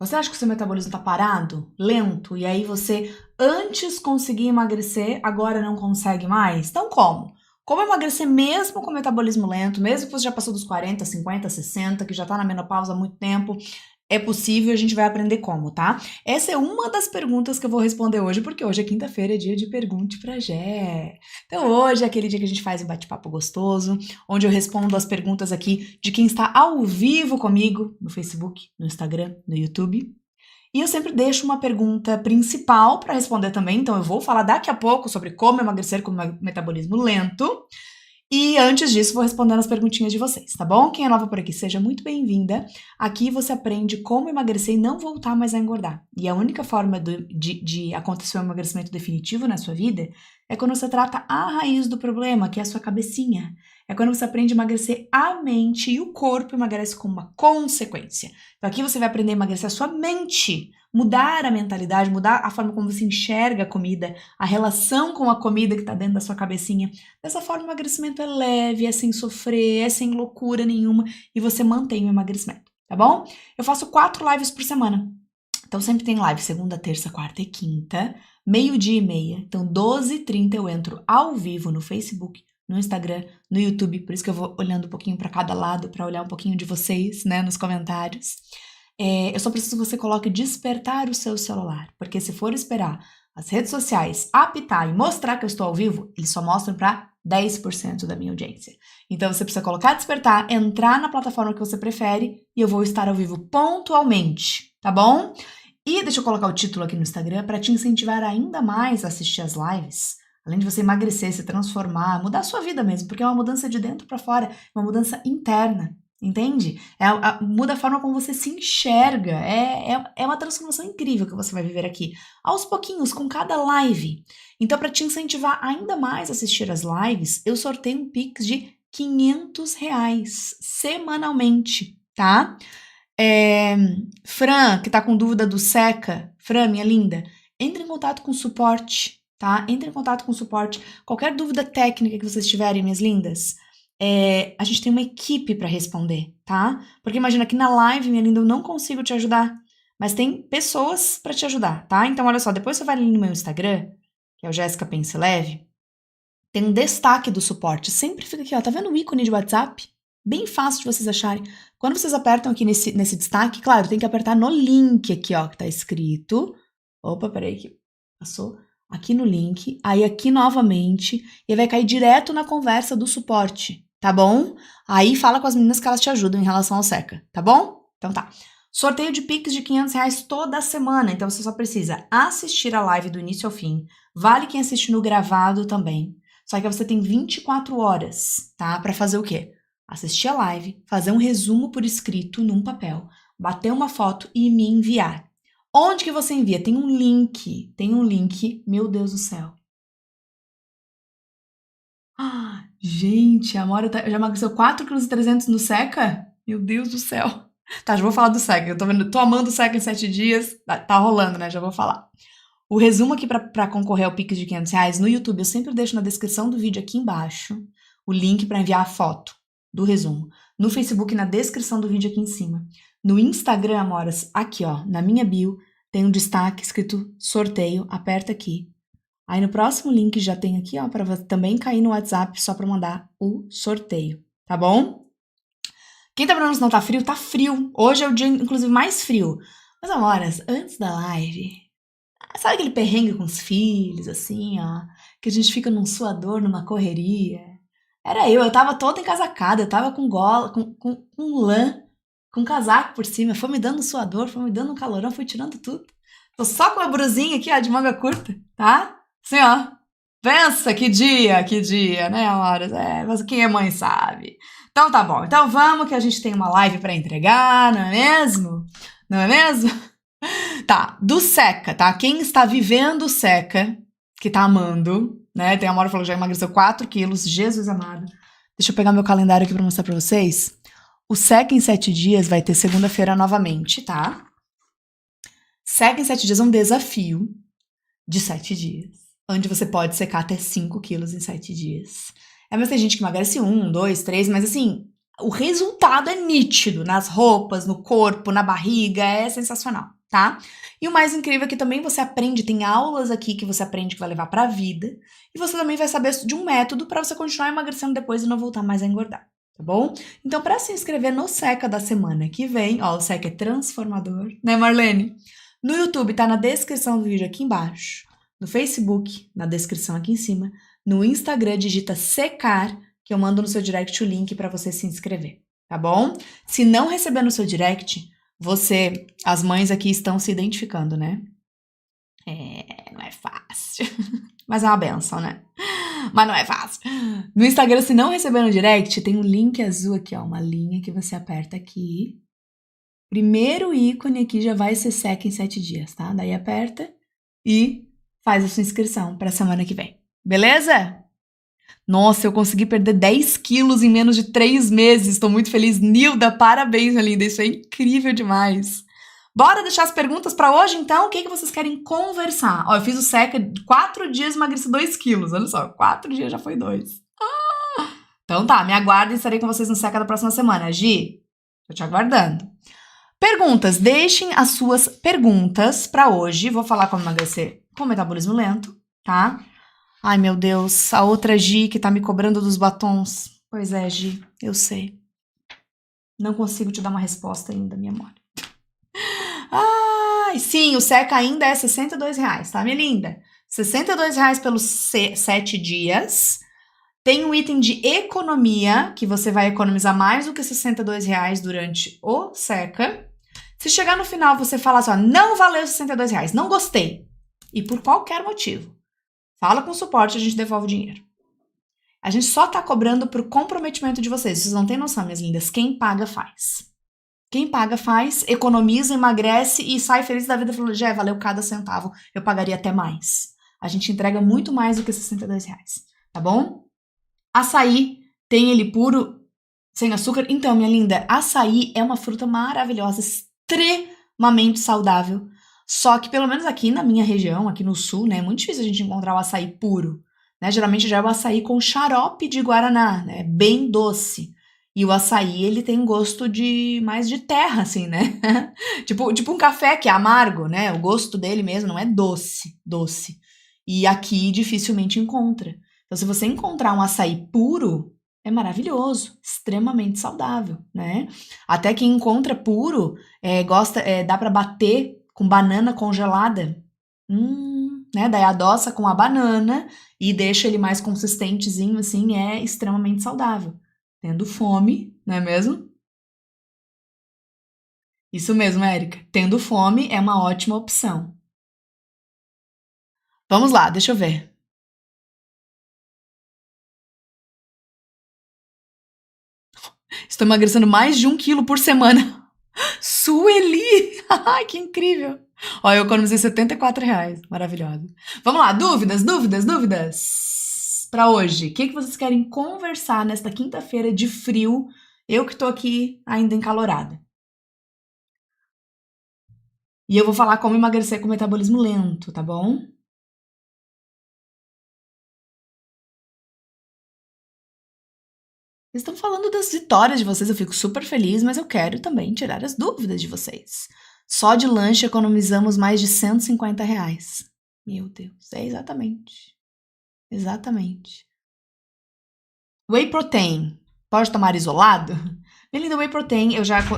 Você acha que o seu metabolismo tá parado, lento, e aí você antes conseguia emagrecer, agora não consegue mais? Então como? Como emagrecer mesmo com metabolismo lento, mesmo que você já passou dos 40, 50, 60, que já tá na menopausa há muito tempo? É possível, a gente vai aprender como, tá? Essa é uma das perguntas que eu vou responder hoje, porque hoje é quinta-feira, é dia de Pergunte pra Gé. Então hoje é aquele dia que a gente faz um bate-papo gostoso, onde eu respondo as perguntas aqui de quem está ao vivo comigo no Facebook, no Instagram, no YouTube. E eu sempre deixo uma pergunta principal para responder também, então eu vou falar daqui a pouco sobre como emagrecer com metabolismo lento. E antes disso, vou respondendo as perguntinhas de vocês, tá bom? Quem é nova por aqui, seja muito bem-vinda. Aqui você aprende como emagrecer e não voltar mais a engordar. E a única forma de acontecer um emagrecimento definitivo na sua vida é quando você trata a raiz do problema, que é a sua cabecinha. É quando você aprende a emagrecer a mente e o corpo emagrece como uma consequência. Então aqui você vai aprender a emagrecer a sua mente, mudar a mentalidade, mudar a forma como você enxerga a comida, a relação com a comida que está dentro da sua cabecinha. Dessa forma, o emagrecimento é leve, é sem sofrer, é sem loucura nenhuma e você mantém o emagrecimento, tá bom? Eu faço 4 lives por semana. Então sempre tem live segunda, terça, quarta e quinta, 12:30. Então 12:30 eu entro ao vivo no Facebook, no Instagram, no YouTube, por isso que eu vou olhando um pouquinho para cada lado, para olhar um pouquinho de vocês, né, nos comentários. Eu só preciso que você coloque despertar o seu celular, porque se for esperar as redes sociais apitar e mostrar que eu estou ao vivo, eles só mostram para 10% da minha audiência. Então você precisa colocar despertar, entrar na plataforma que você prefere e eu vou estar ao vivo pontualmente, tá bom? E deixa eu colocar o título aqui no Instagram para te incentivar ainda mais a assistir as lives. Além de você emagrecer, se transformar, mudar a sua vida mesmo, porque é uma mudança de dentro para fora, uma mudança interna. Entende? Muda a forma como você se enxerga. É uma transformação incrível que você vai viver aqui. Aos pouquinhos, com cada live. Então, para te incentivar ainda mais a assistir as lives, eu sorteio um Pix de R$ 500 semanalmente, tá? Fran, que tá com dúvida do Seca. Fran, minha linda, entre em contato com o suporte, tá? Entre em contato com o suporte. Qualquer dúvida técnica que vocês tiverem, minhas lindas, a gente tem uma equipe para responder, tá? Porque imagina que na live, minha linda, eu não consigo te ajudar, mas tem pessoas para te ajudar, tá? Então, olha só, depois você vai ali no meu Instagram, que é o Jéssica Pense Leve, tem um destaque do suporte. Sempre fica aqui, ó, tá vendo o ícone de WhatsApp? Bem fácil de vocês acharem. Quando vocês apertam aqui nesse destaque, claro, tem que apertar no link aqui, ó, que tá escrito. Opa, peraí que passou. Aqui no link, aí aqui novamente, e vai cair direto na conversa do suporte, tá bom? Aí fala com as meninas que elas te ajudam em relação ao Seca, tá bom? Então tá. Sorteio de Pix de R$ 500 toda semana, então você só precisa assistir a live do início ao fim. Vale quem assiste no gravado também. Só que você tem 24 horas, tá? Pra fazer o quê? Assistir a live, fazer um resumo por escrito num papel, bater uma foto e me enviar. Onde que você envia? Tem um link, meu Deus do céu. Gente, a Amora já emagreceu 4,3 kg no Seca? Meu Deus do céu. Tá, já vou falar do Seca, eu tô amando o Seca em 7 dias, tá rolando, né, já vou falar. O resumo aqui pra concorrer ao Pix de R$ 500 no YouTube, eu sempre deixo na descrição do vídeo aqui embaixo o link para enviar a foto do resumo. No Facebook, na descrição do vídeo aqui em cima. No Instagram, amoras, aqui ó, na minha bio, tem um destaque escrito sorteio, aperta aqui. Aí no próximo link já tem aqui, ó, para também cair no WhatsApp só para mandar o sorteio, tá bom? Quem tá perguntando se não tá frio? Tá frio. Hoje é o dia, inclusive, mais frio. Mas, amoras, antes da live, sabe aquele perrengue com os filhos, assim, ó, que a gente fica num suador, numa correria? Era eu tava toda encasacada, eu tava com gola, com lã, com casaco por cima, foi me dando suador, foi me dando um calorão, foi tirando tudo. Tô só com a brusinha aqui, ó, de manga curta, tá? Assim, ó. Pensa, que dia, né, horas? Mas quem é mãe sabe. Então tá bom, então vamos que a gente tem uma live pra entregar, não é mesmo? Não é mesmo? Tá, do Seca, tá? Quem está vivendo o Seca, que tá amando, né? Tem a Amora falou que já emagreceu 4 quilos, Jesus amado. Deixa eu pegar meu calendário aqui pra mostrar pra vocês. O Seca em 7 dias vai ter segunda-feira novamente, tá? Seca em 7 dias é um desafio de 7 dias, onde você pode secar até 5 quilos em 7 dias. Mas tem gente que emagrece 1, 2, 3, mas assim, o resultado é nítido nas roupas, no corpo, na barriga, é sensacional, tá? E o mais incrível é que também você aprende, tem aulas aqui que você aprende que vai levar pra vida, e você também vai saber de um método pra você continuar emagrecendo depois e não voltar mais a engordar, tá bom? Então, pra se inscrever no Seca da semana que vem, ó, o Seca é transformador, né, Marlene? No YouTube tá na descrição do vídeo aqui embaixo, no Facebook, na descrição aqui em cima, no Instagram digita Secar, que eu mando no seu direct o link para você se inscrever, tá bom? Se não receber no seu direct, as mães aqui estão se identificando, né? Não é fácil, mas é uma benção, né? Mas não é fácil. No Instagram, se não receber no direct, tem um link azul aqui, ó, uma linha que você aperta aqui. Primeiro ícone aqui já vai ser Seca em 7 dias, tá? Daí aperta e faz a sua inscrição para a semana que vem. Beleza? Nossa, eu consegui perder 10 quilos em menos de 3 meses. Estou muito feliz. Nilda, parabéns, minha linda. Isso é incrível demais. Bora deixar as perguntas para hoje, então? O que vocês querem conversar? Ó, eu fiz o Seca de 4 dias e emagreci 2 quilos. Olha só, 4 dias já foi 2. Então tá, me aguardem. Estarei com vocês no Seca da próxima semana. Gi, tô te aguardando. Perguntas. Deixem as suas perguntas para hoje. Vou falar como emagrecer com metabolismo lento, tá? Ai, meu Deus, a outra Gi que tá me cobrando dos batons. Pois é, Gi, eu sei. Não consigo te dar uma resposta ainda, minha amor. Ai, sim, o Seca ainda é R$62, tá, minha linda? R$62 pelos 7 dias. Tem um item de economia, que você vai economizar mais do que R$62 durante o Seca. Se chegar no final você falar assim, ó, não valeu R$62, não gostei. E por qualquer motivo. Fala com o suporte, a gente devolve o dinheiro. A gente só tá cobrando pro comprometimento de vocês. Vocês não têm noção, minhas lindas. Quem paga, faz. Quem paga, faz, economiza, emagrece e sai feliz da vida falando, já valeu cada centavo, eu pagaria até mais. A gente entrega muito mais do que R$62, tá bom? Açaí, tem ele puro, sem açúcar. Então, minha linda, açaí é uma fruta maravilhosa, extremamente saudável. Só que, pelo menos aqui na minha região, aqui no sul, né, é muito difícil a gente encontrar o açaí puro, né? Geralmente já é o açaí com xarope de guaraná, né? Bem doce. E o açaí, ele tem gosto mais de terra, assim, né? tipo um café que é amargo, né? O gosto dele mesmo não é doce. E aqui dificilmente encontra. Então, se você encontrar um açaí puro, é maravilhoso, extremamente saudável, né? Até quem encontra puro, dá pra bater com banana congelada, né? Daí adoça com a banana e deixa ele mais consistentezinho, assim, é extremamente saudável. Tendo fome, não é mesmo? Isso mesmo, Érica. Tendo fome é uma ótima opção. Vamos lá, deixa eu ver. Estou emagrecendo mais de 1 quilo por semana. Sueli! Ai, que incrível! Ó, eu economizei R$74. Maravilhosa. Vamos lá, dúvidas? Para hoje, o que vocês querem conversar nesta quinta-feira de frio? Eu que tô aqui ainda encalorada. E eu vou falar como emagrecer com metabolismo lento, tá bom? Vocês estão falando das vitórias de vocês, eu fico super feliz, mas eu quero também tirar as dúvidas de vocês. Só de lanche economizamos mais de R$150. Meu Deus, é exatamente. Exatamente. Whey protein, pode tomar isolado? Minha linda, whey protein,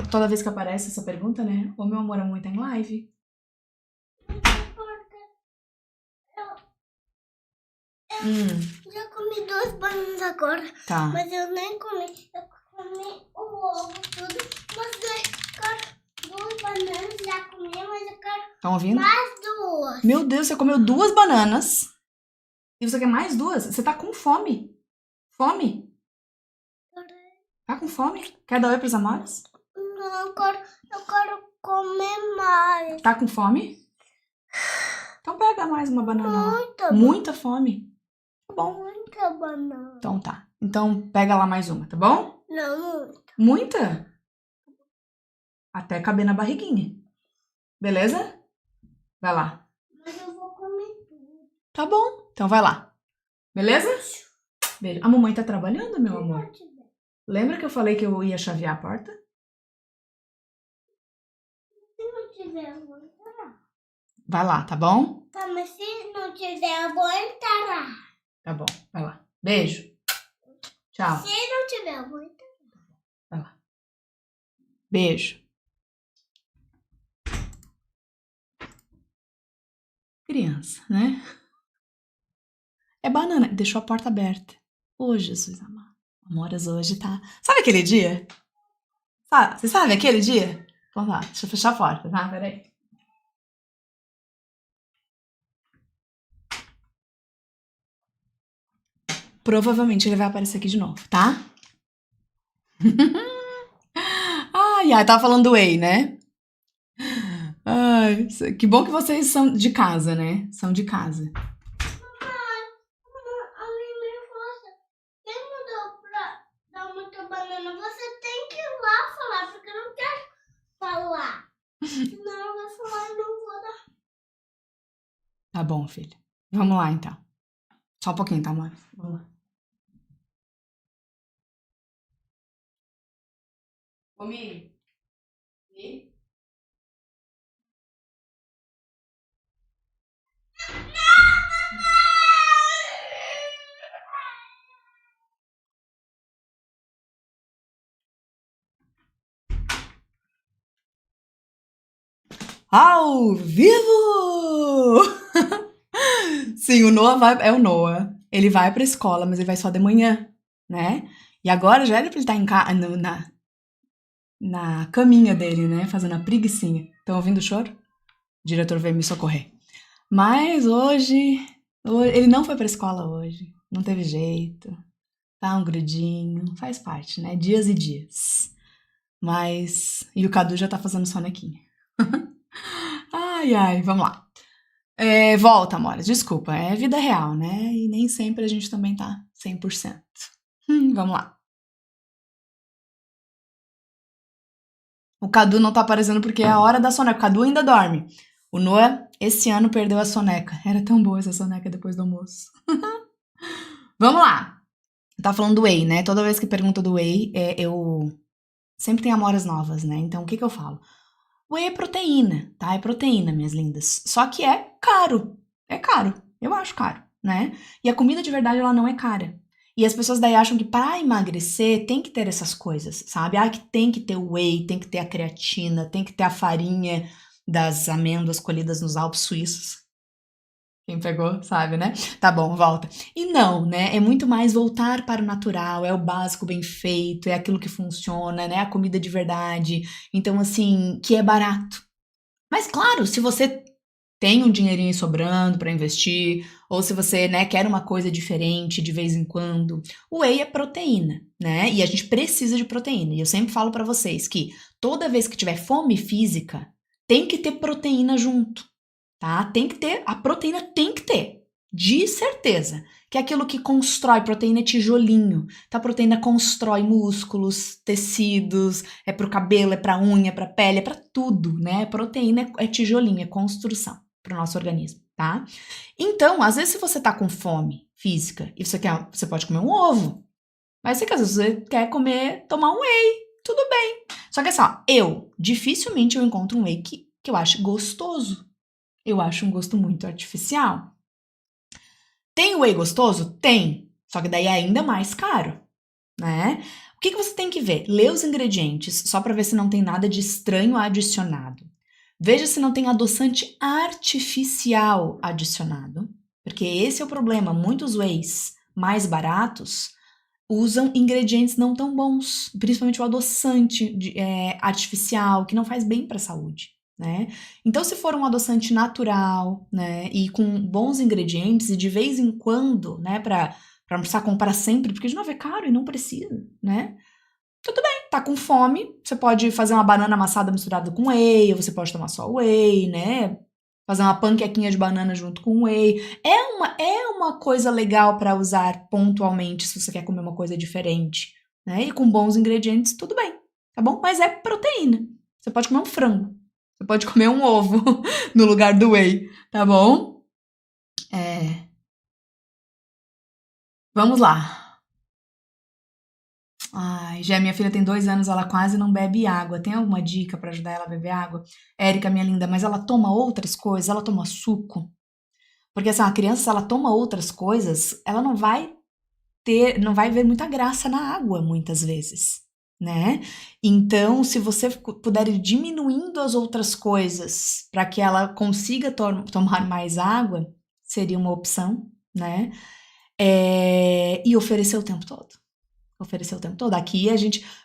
toda vez que aparece essa pergunta, né? Ô, meu amor, a mamãe tá em live. Já comi 2 bananas agora. Tá. Mas eu nem comi. Eu comi o ovo, tudo. Mas eu quero 2 bananas. Já comi, mas eu quero Estão ouvindo? mais 2. Meu Deus, você comeu 2 bananas. E você quer mais 2? Você tá com fome. Fome? Tá com fome? Quer dar oi pros amores? Não, eu quero comer mais. Tá com fome? Então pega mais uma banana lá. Muita Muita fome? Tá bom. Muita banana. Então tá. Então pega lá mais uma, tá bom? Não, muita. Muita? Até caber na barriguinha. Beleza? Vai lá. Mas eu vou comer tudo. Tá bom. Então vai lá. Beleza? Beijo. A mamãe tá trabalhando, meu amor? Lembra que eu falei que eu ia chavear a porta? Se não tiver, eu vou entrar. Vai lá, tá bom? Tá, mas se não tiver, eu vou entrar. Tá bom, vai lá. Beijo. Tchau. Se não tiver, eu vou entrar. Vai lá. Beijo. Criança, né? É banana. Deixou a porta aberta. Ô, Jesus amado. Amoras hoje, tá? Sabe aquele dia? Você sabe aquele dia? Vamos lá, deixa eu fechar a porta, tá? Peraí. Provavelmente ele vai aparecer aqui de novo, tá? Ai, tava falando do Whey, né? Ai, que bom que vocês são de casa, né? São de casa. A minha falou assim, quem mudou pra dar muita banana, você tem que ir lá falar, porque eu não quero falar. Senão eu vou falar e não vou dar. Tá bom, filho. Vamos lá, então. Só um pouquinho, tá, amor? Vamos lá. Comigo. E? Ao vivo! Sim, o Noah vai. É o Noah. Ele vai pra escola, mas ele vai só de manhã, né? E agora já era pra ele estar na caminha dele, né? Fazendo a preguicinha. Estão ouvindo o choro? O diretor veio me socorrer. Mas hoje ele não foi pra escola hoje. Não teve jeito. Tá um grudinho. Faz parte, né? Dias e dias. Mas. E o Cadu já tá fazendo sonequinha. Ai, vamos lá. Volta, Amora. Desculpa, é vida real, né? E nem sempre a gente também tá 100%. Vamos lá. O Cadu não tá aparecendo porque é a hora da soneca. O Cadu ainda dorme. O Noah, esse ano, perdeu a soneca. Era tão boa essa soneca depois do almoço. Vamos lá. Tá falando do whey, né? Toda vez que pergunta do whey, eu sempre tenho amoras novas, né? Então, o que eu falo? Whey é proteína, tá? É proteína, minhas lindas. Só que é caro. É caro. Eu acho caro, né? E a comida de verdade, ela não é cara. E as pessoas daí acham que para emagrecer tem que ter essas coisas, sabe? Que tem que ter o whey, tem que ter a creatina, tem que ter a farinha das amêndoas colhidas nos Alpes suíços. Quem pegou, sabe, né? Tá bom, volta. E não, né? É muito mais voltar para o natural, é o básico bem feito, é aquilo que funciona, né? A comida de verdade. Então, assim, que é barato. Mas, claro, se você tem um dinheirinho sobrando para investir, ou se você, né, quer uma coisa diferente de vez em quando, o whey é proteína, né? E a gente precisa de proteína. E eu sempre falo para vocês que toda vez que tiver fome física, tem que ter proteína junto. Tá? Tem que ter, a proteína tem que ter, de certeza. Que é aquilo que constrói, proteína é tijolinho. Então a proteína constrói músculos, tecidos, é pro cabelo, é pra unha, é pra pele, é pra tudo, né? Proteína é tijolinho, é construção pro nosso organismo, tá? Então, às vezes se você tá com fome física e você pode comer um ovo, mas às vezes você quer tomar um whey, tudo bem. Só que assim, ó, dificilmente eu encontro um whey que eu acho gostoso. Eu acho um gosto muito artificial. Tem whey gostoso? Tem. Só que daí é ainda mais caro, né? O que você tem que ver? Lê os ingredientes, só para ver se não tem nada de estranho adicionado. Veja se não tem adoçante artificial adicionado, porque esse é o problema. Muitos wheys mais baratos usam ingredientes não tão bons, principalmente o adoçante artificial, que não faz bem para a saúde. Né? Então, se for um adoçante natural, né, e com bons ingredientes, e de vez em quando, né, para não precisar comprar sempre, porque de novo é caro e não precisa, né? Tudo bem, tá com fome, você pode fazer uma banana amassada misturada com whey, ou você pode tomar só whey, né? Fazer uma panquequinha de banana junto com whey. É uma coisa legal para usar pontualmente, se você quer comer uma coisa diferente, né? E com bons ingredientes, tudo bem, tá bom? Mas é proteína. Você pode comer um frango. Você pode comer um ovo no lugar do whey, tá bom? Vamos lá. Ai, já minha filha tem 2 anos, ela quase não bebe água. Tem alguma dica pra ajudar ela a beber água? Érica, minha linda, mas ela toma outras coisas? Ela toma suco? Porque assim, a criança, se ela toma outras coisas, ela não vai ver muita graça na água, muitas vezes, né? Então, se você puder ir diminuindo as outras coisas para que ela consiga tomar mais água, seria uma opção, né? E oferecer o tempo todo. Oferecer o tempo todo. Aqui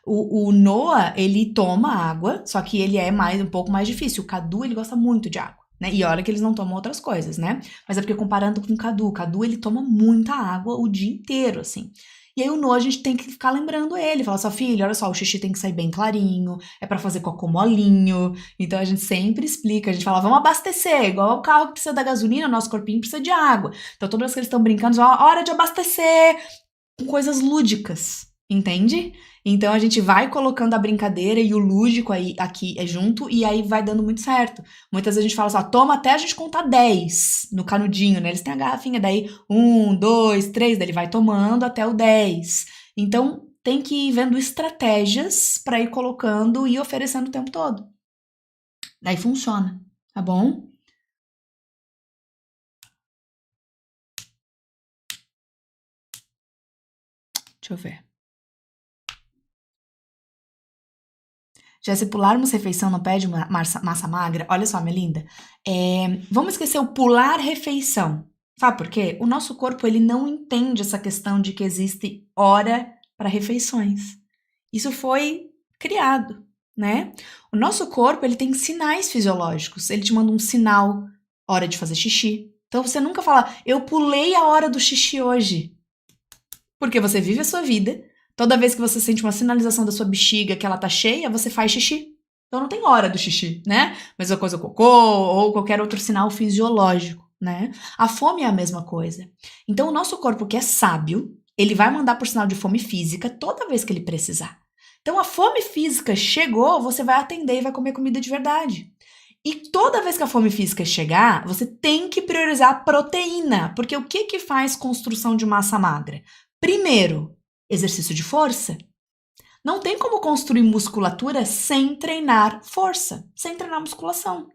o Noah, ele toma água, só que ele é um pouco mais difícil. O Cadu, ele gosta muito de água, né? E olha que eles não tomam outras coisas, né? Mas é porque comparando com o Cadu, ele toma muita água o dia inteiro, assim. E aí o Noah, a gente tem que ficar lembrando ele, falar só, filho, olha só, o xixi tem que sair bem clarinho, é pra fazer cocô molinho. Então a gente sempre explica, a gente fala, vamos abastecer, igual o carro que precisa da gasolina, o nosso corpinho precisa de água. Então toda vez que eles estão brincando, hora de abastecer, com coisas lúdicas, entende? Então a gente vai colocando a brincadeira e o lúdico aqui junto e aí vai dando muito certo. Muitas vezes a gente fala assim, toma até a gente contar 10 no canudinho, né? Eles têm a garrafinha, daí 1, 2, 3, daí ele vai tomando até o 10. Então tem que ir vendo estratégias para ir colocando e oferecendo o tempo todo. Daí funciona, tá bom? Deixa eu ver. Já se pularmos refeição não pede massa magra? Olha só, minha linda. Vamos esquecer o pular refeição. Sabe por quê? O nosso corpo ele não entende essa questão de que existe hora para refeições. Isso foi criado, né? O nosso corpo ele tem sinais fisiológicos. Ele te manda um sinal, hora de fazer xixi. Então você nunca fala, eu pulei a hora do xixi hoje. Porque você vive a sua vida. Toda vez que você sente uma sinalização da sua bexiga que ela tá cheia, você faz xixi. Então não tem hora do xixi, né? Mesma coisa o cocô ou qualquer outro sinal fisiológico, né? A fome é a mesma coisa. Então o nosso corpo que é sábio, ele vai mandar por sinal de fome física toda vez que ele precisar. Então a fome física chegou, você vai atender e vai comer comida de verdade. E toda vez que a fome física chegar, você tem que priorizar a proteína, porque o que faz construção de massa magra? Primeiro, exercício de força. Não tem como construir musculatura sem treinar força, sem treinar musculação.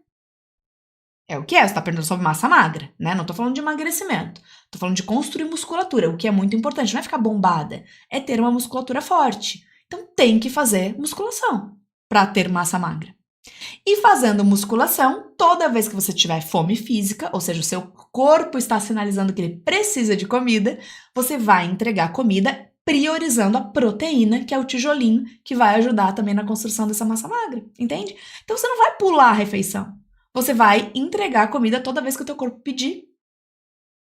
É o que é? Você está perguntando sobre massa magra, né? Não estou falando de emagrecimento. Estou falando de construir musculatura, o que é muito importante. Não é ficar bombada, é ter uma musculatura forte. Então tem que fazer musculação para ter massa magra. E fazendo musculação, toda vez que você tiver fome física, ou seja, o seu corpo está sinalizando que ele precisa de comida, você vai entregar comida priorizando a proteína, que é o tijolinho, que vai ajudar também na construção dessa massa magra, entende? Então você não vai pular a refeição. Você vai entregar a comida toda vez que o teu corpo pedir.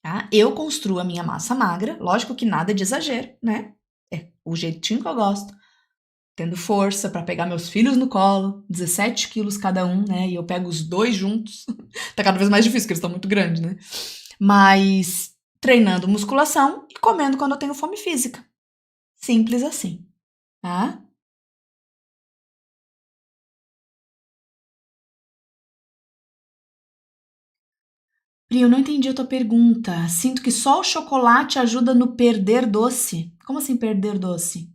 Tá? Eu construo a minha massa magra, lógico que nada de exagero, né? É o jeitinho que eu gosto. Tendo força para pegar meus filhos no colo, 17 quilos cada um, né? E eu pego os 2 juntos. Tá cada vez mais difícil, porque eles estão muito grandes, né? Mas treinando musculação e comendo quando eu tenho fome física. Simples assim, tá? Pri, eu não entendi a tua pergunta. Sinto que só o chocolate ajuda no perder doce. Como assim perder doce?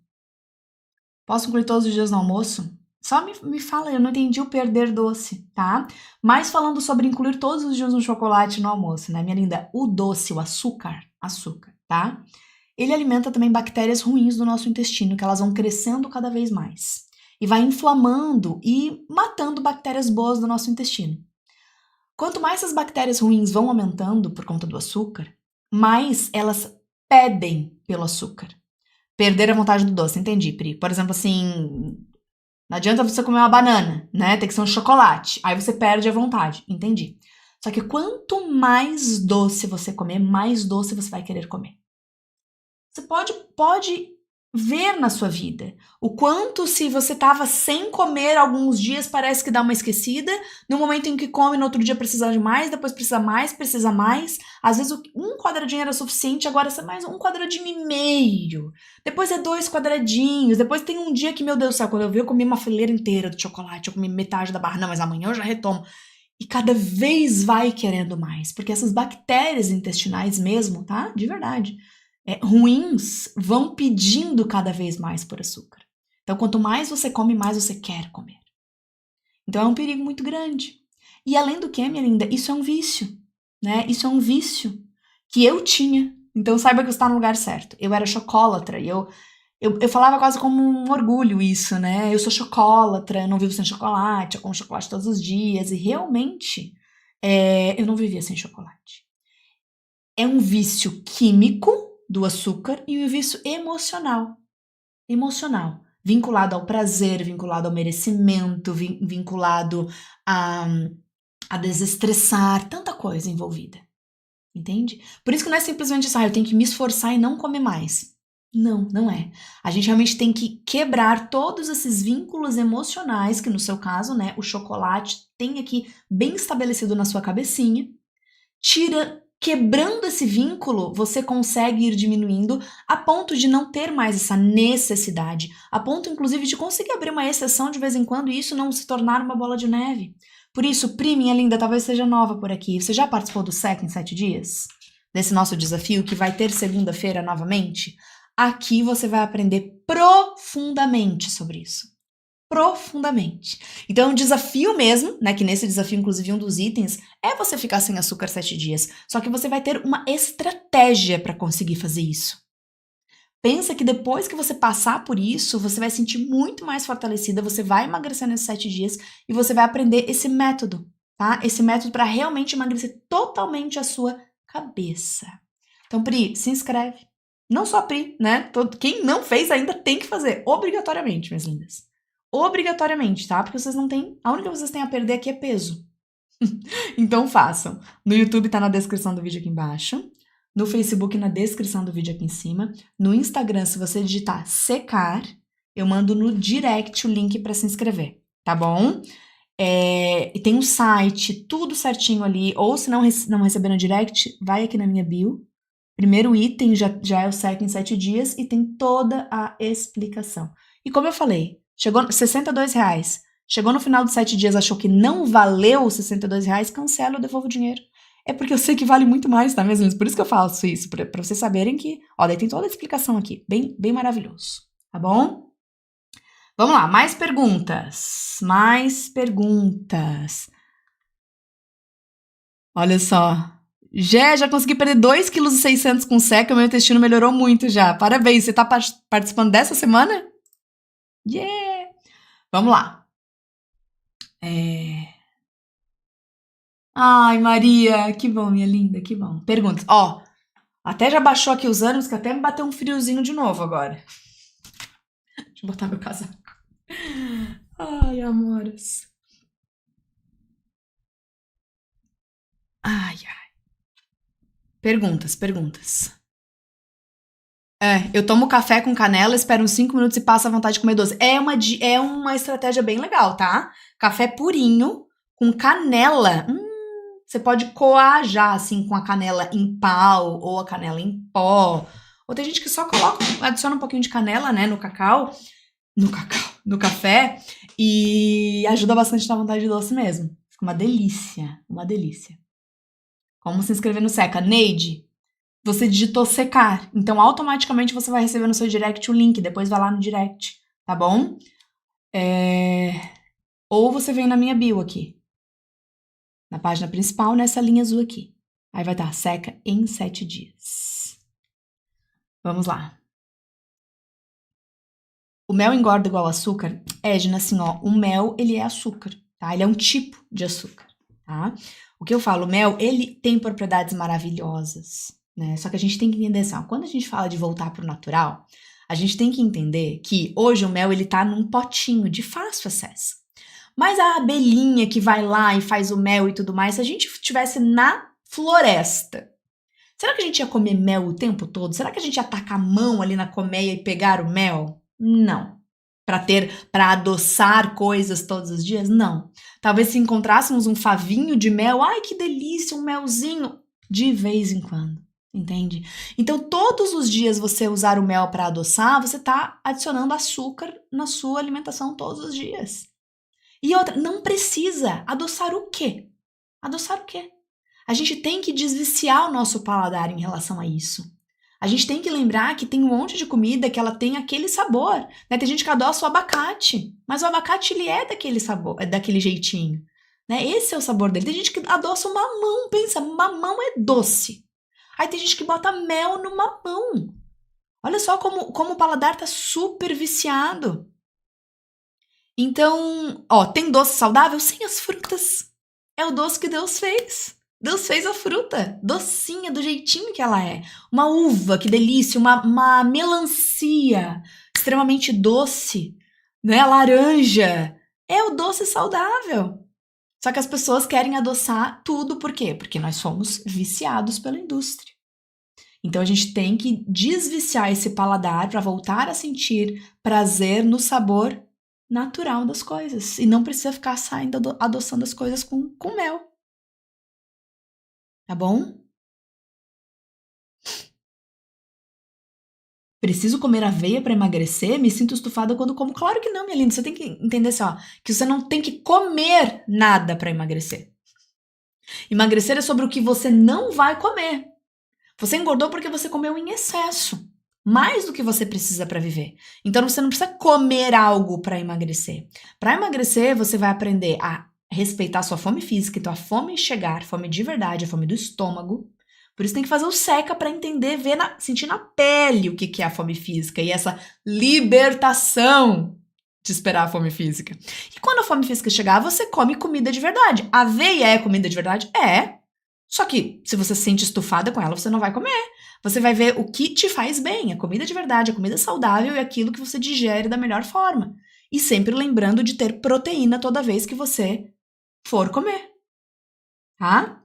Posso incluir todos os dias no almoço? Só me fala, eu não entendi o perder doce, tá? Mas falando sobre incluir todos os dias um chocolate no almoço, né, minha linda? O doce, o açúcar, tá? Ele alimenta também bactérias ruins do nosso intestino, que elas vão crescendo cada vez mais. E vai inflamando e matando bactérias boas do nosso intestino. Quanto mais essas bactérias ruins vão aumentando por conta do açúcar, mais elas pedem pelo açúcar. Perder a vontade do doce, entendi, Pri. Por exemplo, assim, não adianta você comer uma banana, né? Tem que ser um chocolate. Aí você perde a vontade, entendi. Só que quanto mais doce você comer, mais doce você vai querer comer. Você pode ver na sua vida o quanto se você estava sem comer alguns dias parece que dá uma esquecida, no momento em que come no outro dia precisa de mais, depois precisa mais, às vezes um quadradinho era suficiente, agora é mais um quadradinho e meio, depois é 2 quadradinhos, depois tem um dia que, meu Deus do céu, quando eu vi eu comi uma fileira inteira de chocolate, eu comi metade da barra, não, mas amanhã eu já retomo. E cada vez vai querendo mais, porque essas bactérias intestinais mesmo, tá? De verdade, ruins vão pedindo cada vez mais por açúcar. Então, quanto mais você come, mais você quer comer. Então, é um perigo muito grande. E além do que, minha linda, isso é um vício, né? Isso é um vício que eu tinha. Então, saiba que você está no lugar certo. Eu era chocólatra e eu falava quase como um orgulho isso, né? Eu sou chocólatra, eu não vivo sem chocolate, eu como chocolate todos os dias. E realmente, eu não vivia sem chocolate. É um vício químico do açúcar e um vício emocional. Emocional. Vinculado ao prazer, vinculado ao merecimento, vinculado a desestressar, tanta coisa envolvida. Entende? Por isso que não é simplesmente isso, eu tenho que me esforçar e não comer mais. Não, não é. A gente realmente tem que quebrar todos esses vínculos emocionais, que no seu caso, né, o chocolate tem aqui bem estabelecido na sua cabecinha. Quebrando esse vínculo, você consegue ir diminuindo a ponto de não ter mais essa necessidade, a ponto, inclusive, de conseguir abrir uma exceção de vez em quando e isso não se tornar uma bola de neve. Por isso, Pri, minha linda, talvez seja nova por aqui. Você já participou do SEC em 7 dias? Desse nosso desafio, que vai ter segunda-feira novamente? Aqui você vai aprender profundamente sobre isso. Profundamente. Então é um desafio mesmo, né? Que nesse desafio, inclusive, um dos itens é você ficar sem açúcar 7 dias. Só que você vai ter uma estratégia para conseguir fazer isso. Pensa que depois que você passar por isso, você vai se sentir muito mais fortalecida, você vai emagrecer nesses 7 dias e você vai aprender esse método, tá? Esse método para realmente emagrecer totalmente a sua cabeça. Então, Pri, se inscreve. Não só a Pri, né? Quem não fez ainda tem que fazer, obrigatoriamente, minhas lindas. Obrigatoriamente, tá? Porque vocês não têm... A única coisa que vocês têm a perder aqui é peso. Então façam. No YouTube tá na descrição do vídeo aqui embaixo. No Facebook na descrição do vídeo aqui em cima. No Instagram, se você digitar secar, eu mando no direct o link para se inscrever, tá bom? E tem um site, tudo certinho ali. Ou se não receber no direct, vai aqui na minha bio. Primeiro item já é o SEC em 7 dias e tem toda a explicação. E como eu falei, chegou R$62. Chegou no final dos 7 dias, achou que não valeu os R$62, cancela, eu devolvo o dinheiro. É porque eu sei que vale muito mais, tá mesmo? Por isso que eu faço isso, pra vocês saberem que... Ó, daí tem toda a explicação aqui, bem, bem maravilhoso, tá bom? Vamos lá, mais perguntas. Mais perguntas. Olha só. Já consegui perder 2,6 kg com seca, meu intestino melhorou muito já. Parabéns, você tá participando dessa semana? Yeah! Vamos lá. Ai, Maria, que bom, minha linda, que bom. Perguntas. Ó, até já baixou aqui os ânimos, que até me bateu um friozinho de novo agora. Deixa eu botar meu casaco. Ai, amoras. Ai, ai. Perguntas. Eu tomo café com canela, espero uns 5 minutos e passo a vontade de comer doce. É uma estratégia bem legal, tá? Café purinho com canela. Você pode coar já, assim, com a canela em pau ou a canela em pó. Ou tem gente que só adiciona um pouquinho de canela, né, no café, e ajuda bastante na vontade de doce mesmo. Fica uma delícia, uma delícia. Como se inscrever no Seca? Neide, você digitou secar, então automaticamente você vai receber no seu direct o link, depois vai lá no direct, tá bom? Ou você vem na minha bio aqui, na página principal, nessa linha azul aqui. Aí vai estar seca em 7 dias. Vamos lá. O mel engorda igual açúcar? Gina, assim, ó, o mel, ele é açúcar, tá? Ele é um tipo de açúcar, tá? O que eu falo, o mel, ele tem propriedades maravilhosas, né? Só que a gente tem que entender assim, ó, quando a gente fala de voltar pro natural, a gente tem que entender que hoje o mel, ele tá num potinho de fácil acesso. Mas a abelhinha que vai lá e faz o mel e tudo mais, se a gente estivesse na floresta, será que a gente ia comer mel o tempo todo? Será que a gente ia tacar a mão ali na colmeia e pegar o mel? Não. Para adoçar coisas todos os dias? Não. Talvez se encontrássemos um favinho de mel, ai que delícia, um melzinho, de vez em quando, entende? Então, todos os dias você usar o mel para adoçar, você está adicionando açúcar na sua alimentação todos os dias. E outra, não precisa adoçar o quê? Adoçar o quê? A gente tem que desviciar o nosso paladar em relação a isso. A gente tem que lembrar que tem um monte de comida que ela tem aquele sabor, né? Tem gente que adoça o abacate, mas o abacate ele é daquele sabor, é daquele jeitinho, né? Esse é o sabor dele. Tem gente que adoça o mamão, pensa, mamão é doce. Aí tem gente que bota mel no mamão. Olha só como o paladar tá super viciado. Então, ó, tem doce saudável? Sim, as frutas. É o doce que Deus fez. Deus fez a fruta, docinha, do jeitinho que ela é. Uma uva, que delícia, uma melancia extremamente doce, né? Laranja. É o doce saudável. Só que as pessoas querem adoçar tudo, por quê? Porque nós somos viciados pela indústria. Então a gente tem que desviciar esse paladar para voltar a sentir prazer no sabor natural das coisas. E não precisa ficar saindo adoçando as coisas com mel. Tá bom? Preciso comer aveia para emagrecer? Me sinto estufada quando como? Claro que não, minha linda. Você tem que entender assim, ó, que você não tem que comer nada para emagrecer. Emagrecer é sobre o que você não vai comer. Você engordou porque você comeu em excesso, mais do que você precisa para viver. Então você não precisa comer algo para emagrecer. Para emagrecer, você vai aprender a respeitar a sua fome física, então a fome chegar, fome de verdade, a fome do estômago. Por isso tem que fazer o SECA para entender, ver, sentir na pele o que é a fome física e essa libertação de esperar a fome física. E quando a fome física chegar, você come comida de verdade. Aveia é comida de verdade? É. Só que se você se sente estufada com ela, você não vai comer. Você vai ver o que te faz bem, a comida de verdade, a comida saudável e aquilo que você digere da melhor forma. E sempre lembrando de ter proteína toda vez que você for comer. Tá?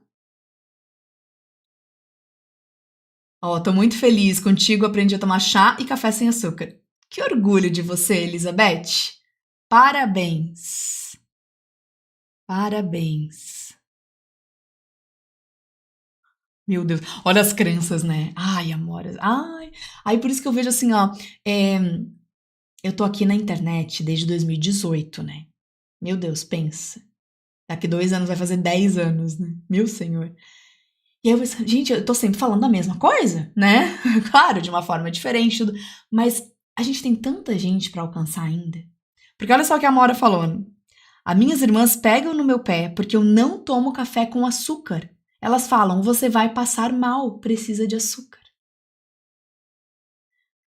Ó, tô muito feliz contigo, aprendi a tomar chá e café sem açúcar. Que orgulho de você, Elizabeth. Parabéns. Parabéns. Meu Deus, olha as crenças, né? Ai, amoras. Ai. Aí por isso que eu vejo assim, ó. Eu tô aqui na internet desde 2018, né? Meu Deus, pensa. Daqui 2 anos vai fazer 10 anos, né? Meu senhor. E aí eu penso, gente, eu tô sempre falando a mesma coisa, né? Claro, de uma forma diferente, tudo. Mas a gente tem tanta gente pra alcançar ainda. Porque olha só o que a Amora falou. Né? As minhas irmãs pegam no meu pé porque eu não tomo café com açúcar. Elas falam, você vai passar mal, precisa de açúcar.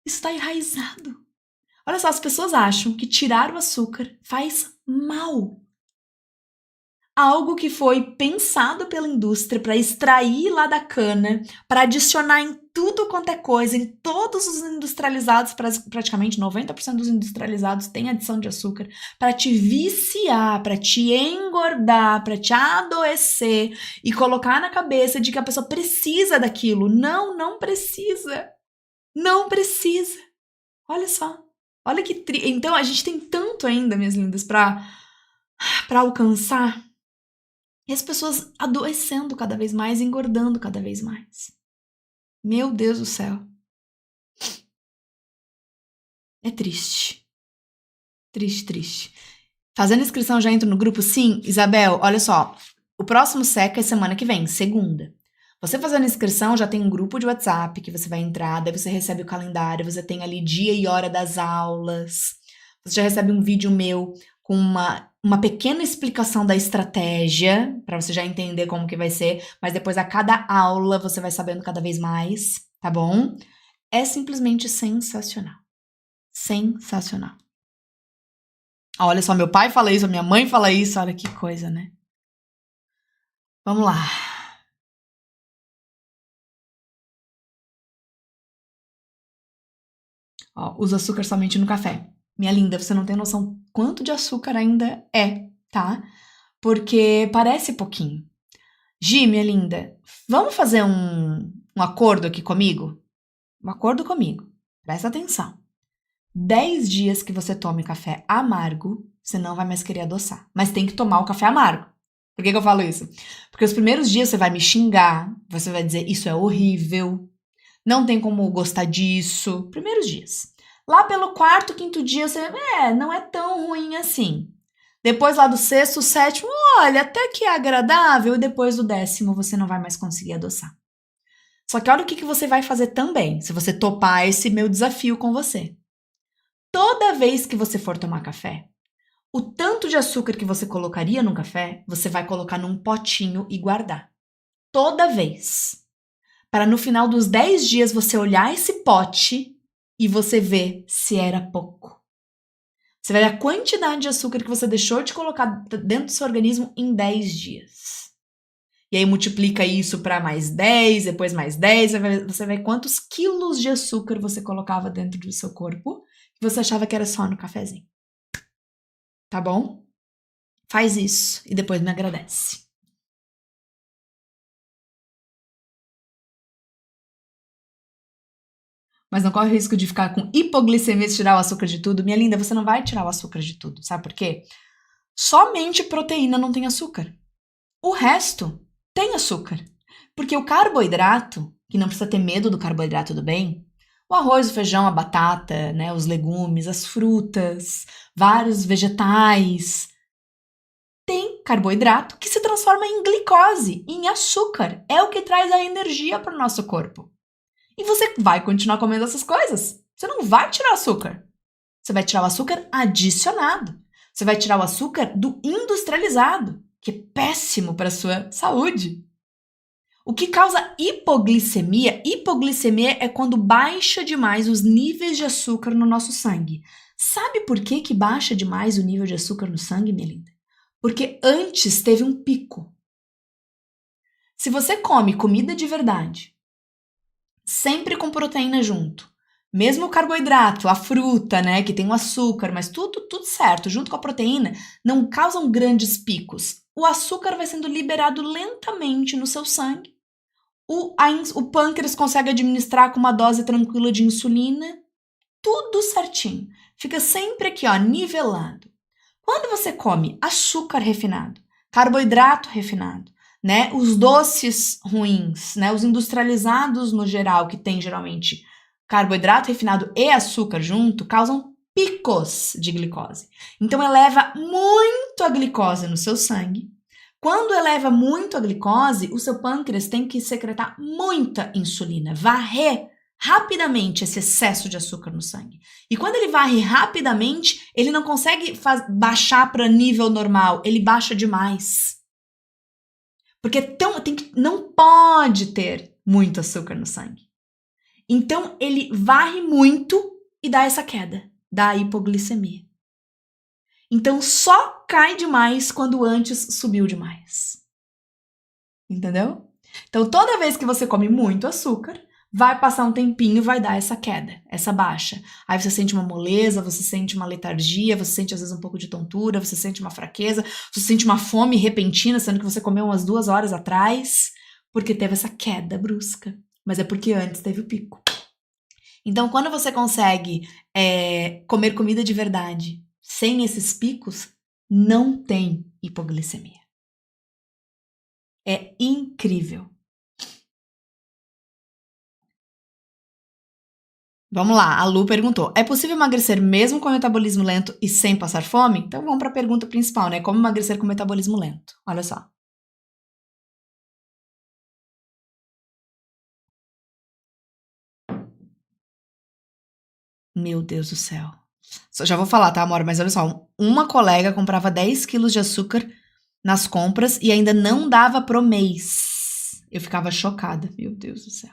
Isso está enraizado. Olha só, as pessoas acham que tirar o açúcar faz mal. Algo que foi pensado pela indústria para extrair lá da cana, para adicionar em tudo quanto é coisa, em todos os industrializados, praticamente 90% dos industrializados têm adição de açúcar, para te viciar, para te engordar, para te adoecer e colocar na cabeça de que a pessoa precisa daquilo. Não, não precisa. Não precisa. Olha só. Olha que Então a gente tem tanto ainda, minhas lindas, para alcançar. E as pessoas adoecendo cada vez mais, engordando cada vez mais. Meu Deus do céu. É triste. Triste, triste. Fazendo inscrição, já entro no grupo? Sim, Isabel, olha só. O próximo SECA é semana que vem, segunda. Você fazendo inscrição, já tem um grupo de WhatsApp que você vai entrar, daí você recebe o calendário, você tem ali dia e hora das aulas. Você já recebe um vídeo meu com uma pequena explicação da estratégia, para você já entender como que vai ser, mas depois a cada aula você vai sabendo cada vez mais, tá bom? É simplesmente sensacional. Sensacional. Olha só, meu pai fala isso, minha mãe fala isso, olha que coisa, né? Vamos lá. Ó, usa açúcar somente no café. Minha linda, você não tem noção quanto de açúcar ainda é, tá? Porque parece pouquinho. Gi, minha linda, vamos fazer um acordo aqui comigo? Um acordo comigo. Presta atenção. 10 dias que você tome café amargo, você não vai mais querer adoçar. Mas tem que tomar o café amargo. Por que eu falo isso? Porque os primeiros dias você vai me xingar, você vai dizer, isso é horrível, não tem como gostar disso. Primeiros dias. Lá pelo 4º, 5º dia, você, não é tão ruim assim. Depois lá do 6º, 7º, olha, até que é agradável. E depois do 10º, você não vai mais conseguir adoçar. Só que olha o que você vai fazer também, se você topar esse meu desafio com você. Toda vez que você for tomar café, o tanto de açúcar que você colocaria no café, você vai colocar num potinho e guardar. Toda vez. Para no final dos 10 dias você olhar esse pote e você ver se era pouco. Você vai ver a quantidade de açúcar que você deixou de colocar dentro do seu organismo em 10 dias. E aí multiplica isso para mais 10, depois mais 10, você vai ver quantos quilos de açúcar você colocava dentro do seu corpo que você achava que era só no cafezinho. Tá bom? Faz isso e depois me agradece. Mas não corre o risco de ficar com hipoglicemia e tirar o açúcar de tudo. Minha linda, você não vai tirar o açúcar de tudo. Sabe por quê? Somente proteína não tem açúcar. O resto tem açúcar. Porque o carboidrato, que não precisa ter medo do carboidrato do bem, o arroz, o feijão, a batata, né, os legumes, as frutas, vários vegetais, tem carboidrato que se transforma em glicose, em açúcar. É o que traz a energia para o nosso corpo. E você vai continuar comendo essas coisas. Você não vai tirar açúcar. Você vai tirar o açúcar adicionado. Você vai tirar o açúcar do industrializado, que é péssimo para a sua saúde. O que causa hipoglicemia? Hipoglicemia é quando baixa demais os níveis de açúcar no nosso sangue. Sabe por que baixa demais o nível de açúcar no sangue, minha linda? Porque antes teve um pico. Se você come comida de verdade, sempre com proteína junto, mesmo o carboidrato, a fruta, né, que tem o açúcar, mas tudo certo, junto com a proteína, não causam grandes picos. O açúcar vai sendo liberado lentamente no seu sangue. O pâncreas consegue administrar com uma dose tranquila de insulina. Tudo certinho. Fica sempre aqui, ó, nivelado. Quando você come açúcar refinado, carboidrato refinado, né, os doces ruins, né, os industrializados no geral, que tem geralmente carboidrato refinado e açúcar junto, causam picos de glicose. Então eleva muito a glicose no seu sangue. Quando eleva muito a glicose, o seu pâncreas tem que secretar muita insulina, varrer rapidamente esse excesso de açúcar no sangue. E quando ele varre rapidamente, ele não consegue baixar para nível normal, ele baixa demais. Porque não pode ter muito açúcar no sangue. Então, ele varre muito e dá essa queda, dá hipoglicemia. Então, só cai demais quando antes subiu demais. Entendeu? Então, toda vez que você come muito açúcar, vai passar um tempinho e vai dar essa queda, essa baixa. Aí você sente uma moleza, você sente uma letargia, você sente às vezes um pouco de tontura, você sente uma fraqueza, você sente uma fome repentina, sendo que você comeu umas 2 horas atrás, porque teve essa queda brusca. Mas é porque antes teve o pico. Então, quando você consegue comer comida de verdade sem esses picos, não tem hipoglicemia. É incrível. Vamos lá, a Lu perguntou: é possível emagrecer mesmo com metabolismo lento e sem passar fome? Então vamos para a pergunta principal, né? Como emagrecer com metabolismo lento? Olha só. Meu Deus do céu. Já vou falar, tá, amor? Mas olha só, uma colega comprava 10 quilos de açúcar nas compras e ainda não dava pro mês. Eu ficava chocada. Meu Deus do céu.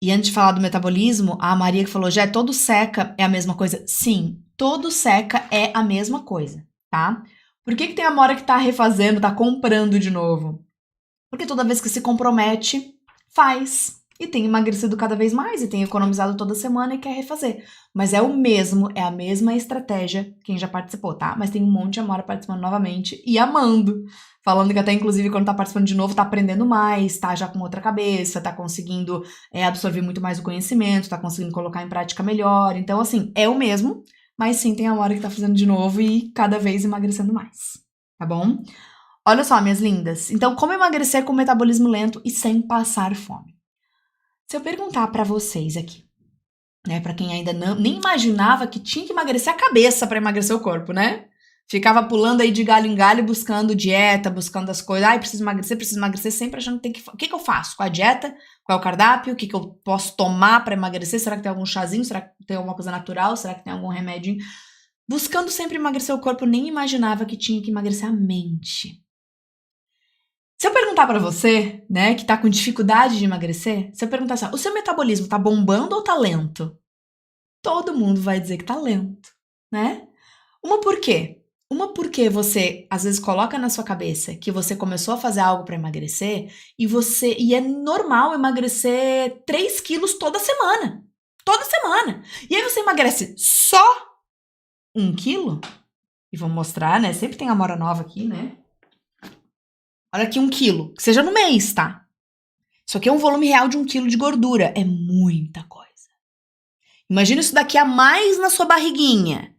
E antes de falar do metabolismo, a Maria que falou, já todo seca é a mesma coisa? Sim, todo seca é a mesma coisa, tá? Por que tem a Amora que tá refazendo, tá comprando de novo? Porque toda vez que se compromete, faz. E tem emagrecido cada vez mais, e tem economizado toda semana e quer refazer. Mas é a mesma estratégia, quem já participou, tá? Mas tem um monte de Amora participando novamente e amando. Falando que até, inclusive, quando tá participando de novo, tá aprendendo mais, tá já com outra cabeça, tá conseguindo absorver muito mais o conhecimento, tá conseguindo colocar em prática melhor. Então, assim, é o mesmo, mas sim, tem a Amora que tá fazendo de novo e cada vez emagrecendo mais, tá bom? Olha só, minhas lindas. Então, como emagrecer com metabolismo lento e sem passar fome? Se eu perguntar pra vocês aqui, né, pra quem ainda nem imaginava que tinha que emagrecer a cabeça pra emagrecer o corpo, né? Ficava pulando aí de galho em galho, buscando dieta, buscando as coisas. Ai, preciso emagrecer, sempre achando que tem que... O que eu faço com a dieta? Qual é o cardápio? O que eu posso tomar para emagrecer? Será que tem algum chazinho? Será que tem alguma coisa natural? Será que tem algum remédio? Buscando sempre emagrecer o corpo, nem imaginava que tinha que emagrecer a mente. Se eu perguntar pra você, né, que tá com dificuldade de emagrecer, se eu perguntar assim, o seu metabolismo tá bombando ou tá lento? Todo mundo vai dizer que tá lento, né? Uma por quê? Uma porque você, às vezes, coloca na sua cabeça que você começou a fazer algo pra emagrecer e é normal emagrecer 3 quilos toda semana. Toda semana. E aí você emagrece só 1 quilo? E vou mostrar, né? Sempre tem amora nova aqui, né? Olha aqui 1 quilo. Que seja no mês, tá? Isso aqui é um volume real de 1 quilo de gordura. É muita coisa. Imagina isso daqui a mais na sua barriguinha.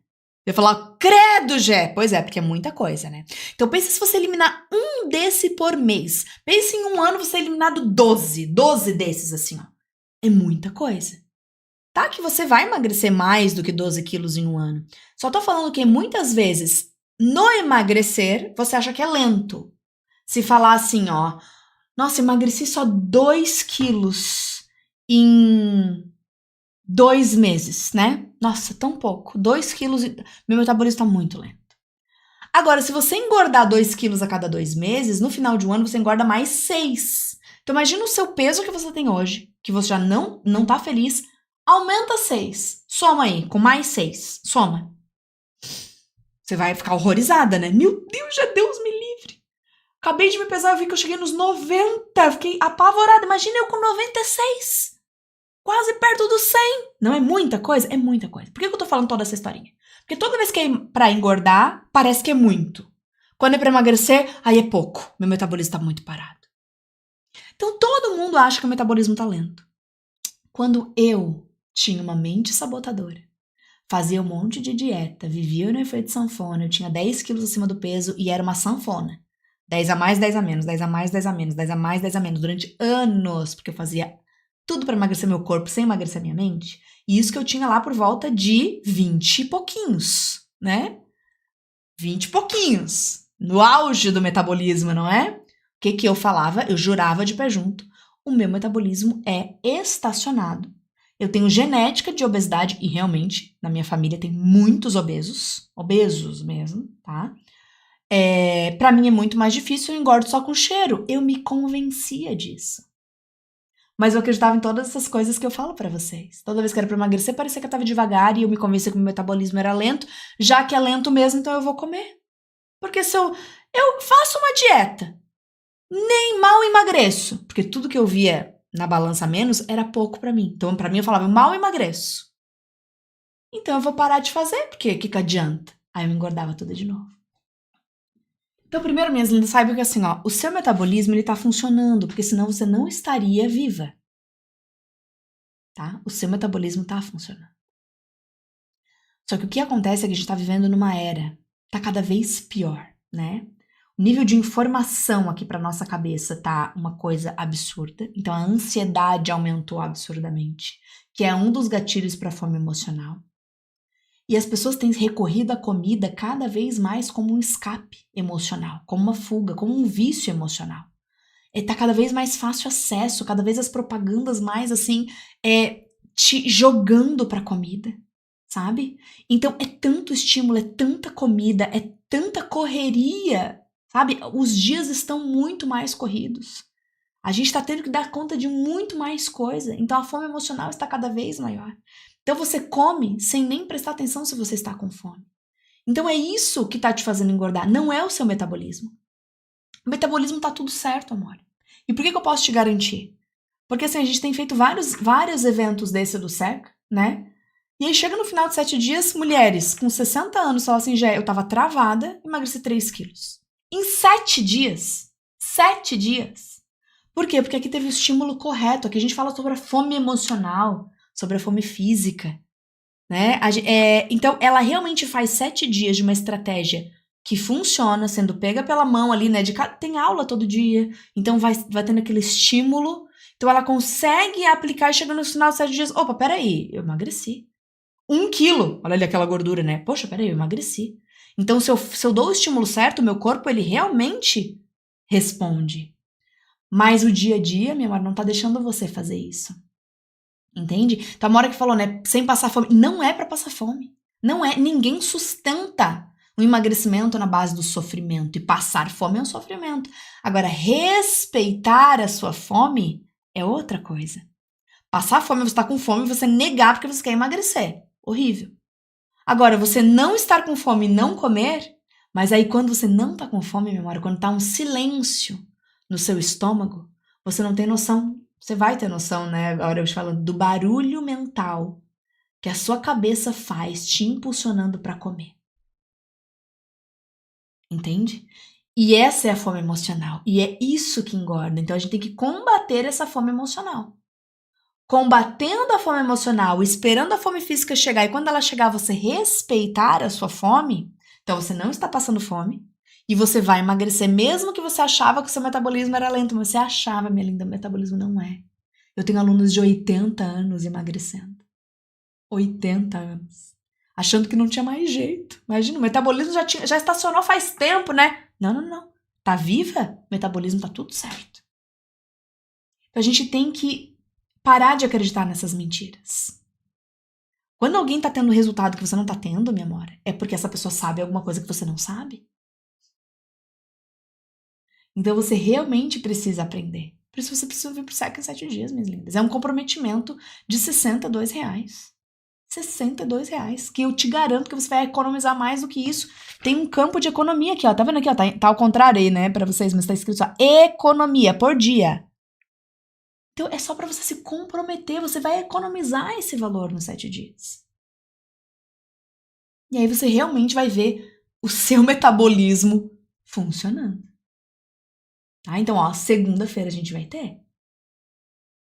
Eu ia falar, credo, Gé. Pois é, porque é muita coisa, né? Então pense se você eliminar um desse por mês. Pense em um ano você ter eliminado 12 desses assim, ó. É muita coisa. Tá que você vai emagrecer mais do que 12 quilos em um ano. Só tô falando que muitas vezes, no emagrecer, você acha que é lento. Se falar assim, ó, nossa, emagreci só 2 quilos em 2 meses, né? Nossa, tão pouco. 2 quilos, meu metabolismo tá muito lento. Agora, se você engordar 2 quilos a cada 2 meses, no final de um ano você engorda mais 6. Então, imagina o seu peso que você tem hoje, que você já não tá feliz, aumenta 6. Soma aí, com mais 6. Soma. Você vai ficar horrorizada, né? Meu Deus, já Deus me livre. Acabei de me pesar, eu vi que eu cheguei nos 90. Fiquei apavorada. Imagina eu com 96. Quase perto dos 100. Não é muita coisa? É muita coisa. Por que eu tô falando toda essa historinha? Porque toda vez que é pra engordar, parece que é muito. Quando é pra emagrecer, aí é pouco. Meu metabolismo tá muito parado. Então todo mundo acha que o metabolismo tá lento. Quando eu tinha uma mente sabotadora, fazia um monte de dieta, vivia no efeito sanfona, eu tinha 10 quilos acima do peso e era uma sanfona. 10 a mais, 10 a menos, 10 a mais, 10 a menos, 10 a mais, 10 a menos, durante anos, porque eu fazia tudo pra emagrecer meu corpo sem emagrecer minha mente. E isso que eu tinha lá por volta de 20 e pouquinhos, né? 20 e pouquinhos. No auge do metabolismo, não é? O que eu falava? Eu jurava de pé junto. O meu metabolismo é estacionado. Eu tenho genética de obesidade e realmente na minha família tem muitos obesos mesmo, tá? Pra mim é muito mais difícil, eu engordo só com cheiro. Eu me convencia disso. Mas eu acreditava em todas essas coisas que eu falo pra vocês. Toda vez que era pra emagrecer, parecia que eu tava devagar e eu me convencia que o meu metabolismo era lento. Já que é lento mesmo, então eu vou comer. Porque se eu faço uma dieta, nem mal emagreço. Porque tudo que eu via na balança menos era pouco pra mim. Então pra mim eu falava, eu mal emagreço. Então eu vou parar de fazer, porque o que adianta? Aí eu engordava tudo de novo. Então, primeiro, minhas lindas, saiba que assim, ó, o seu metabolismo, ele tá funcionando, porque senão você não estaria viva. Tá? O seu metabolismo tá funcionando. Só que o que acontece é que a gente tá vivendo numa era, tá cada vez pior, né? O nível de informação aqui pra nossa cabeça tá uma coisa absurda. Então, a ansiedade aumentou absurdamente, que é um dos gatilhos pra fome emocional. E as pessoas têm recorrido à comida cada vez mais como um escape emocional, como uma fuga, como um vício emocional. Tá cada vez mais fácil acesso, cada vez as propagandas mais assim, te jogando pra comida, sabe? Então é tanto estímulo, é tanta comida, é tanta correria, sabe? Os dias estão muito mais corridos. A gente tá tendo que dar conta de muito mais coisa, então a fome emocional está cada vez maior. Então você come sem nem prestar atenção se você está com fome. Então é isso que tá te fazendo engordar, não é o seu metabolismo. O metabolismo tá tudo certo, amor. E por que eu posso te garantir? Porque assim, a gente tem feito vários eventos desse do SEC, né? E aí chega no final de 7 dias, mulheres com 60 anos falam assim, já eu tava travada, emagreci 3 quilos. Em 7 dias. 7 dias. Por quê? Porque aqui teve o estímulo correto. Aqui a gente fala sobre a fome emocional, sobre a fome física, né? Então, ela realmente faz 7 dias de uma estratégia que funciona, sendo pega pela mão ali, né? Tem aula todo dia, então vai tendo aquele estímulo. Então, ela consegue aplicar e chega no final de 7 dias. Opa, peraí, eu emagreci. 1 quilo. Olha ali aquela gordura, né? Poxa, peraí, eu emagreci. Então, se eu dou o estímulo certo, o meu corpo, ele realmente responde. Mas o dia a dia, minha amor, não tá deixando você fazer isso. Entende? Então, a Mora que falou, né? Sem passar fome. Não é pra passar fome. Não é. Ninguém sustenta o emagrecimento na base do sofrimento. E passar fome é um sofrimento. Agora, respeitar a sua fome é outra coisa. Passar fome, você tá com fome e você negar porque você quer emagrecer. Horrível. Agora, você não estar com fome e não comer, mas aí quando você não tá com fome, minha amor, quando tá um silêncio no seu estômago, você não tem noção. Você vai ter noção, né? Agora eu te falando do barulho mental que a sua cabeça faz te impulsionando para comer. Entende? E essa é a fome emocional. E é isso que engorda. Então a gente tem que combater essa fome emocional. Combatendo a fome emocional, esperando a fome física chegar. E quando ela chegar, você respeitar a sua fome. Então você não está passando fome. E você vai emagrecer, mesmo que você achava que o seu metabolismo era lento. Mas você achava, minha linda, o metabolismo não é. Eu tenho alunos de 80 anos emagrecendo. 80 anos. Achando que não tinha mais jeito. Imagina, o metabolismo já estacionou faz tempo, né? Não. Tá viva? O metabolismo tá tudo certo. Então a gente tem que parar de acreditar nessas mentiras. Quando alguém tá tendo resultado que você não tá tendo, minha amor, é porque essa pessoa sabe alguma coisa que você não sabe. Então você realmente precisa aprender. Por isso você precisa vir pro Seca em 7 dias, minhas lindas. É um comprometimento de R$62. R$62, que eu te garanto que você vai economizar mais do que isso. Tem um campo de economia aqui, ó. Tá vendo aqui, ó? Tá ao contrário aí, né, pra vocês, mas tá escrito só economia por dia. Então é só pra você se comprometer, você vai economizar esse valor nos 7 dias. E aí você realmente vai ver o seu metabolismo funcionando. Tá? Então, ó, segunda-feira a gente vai ter.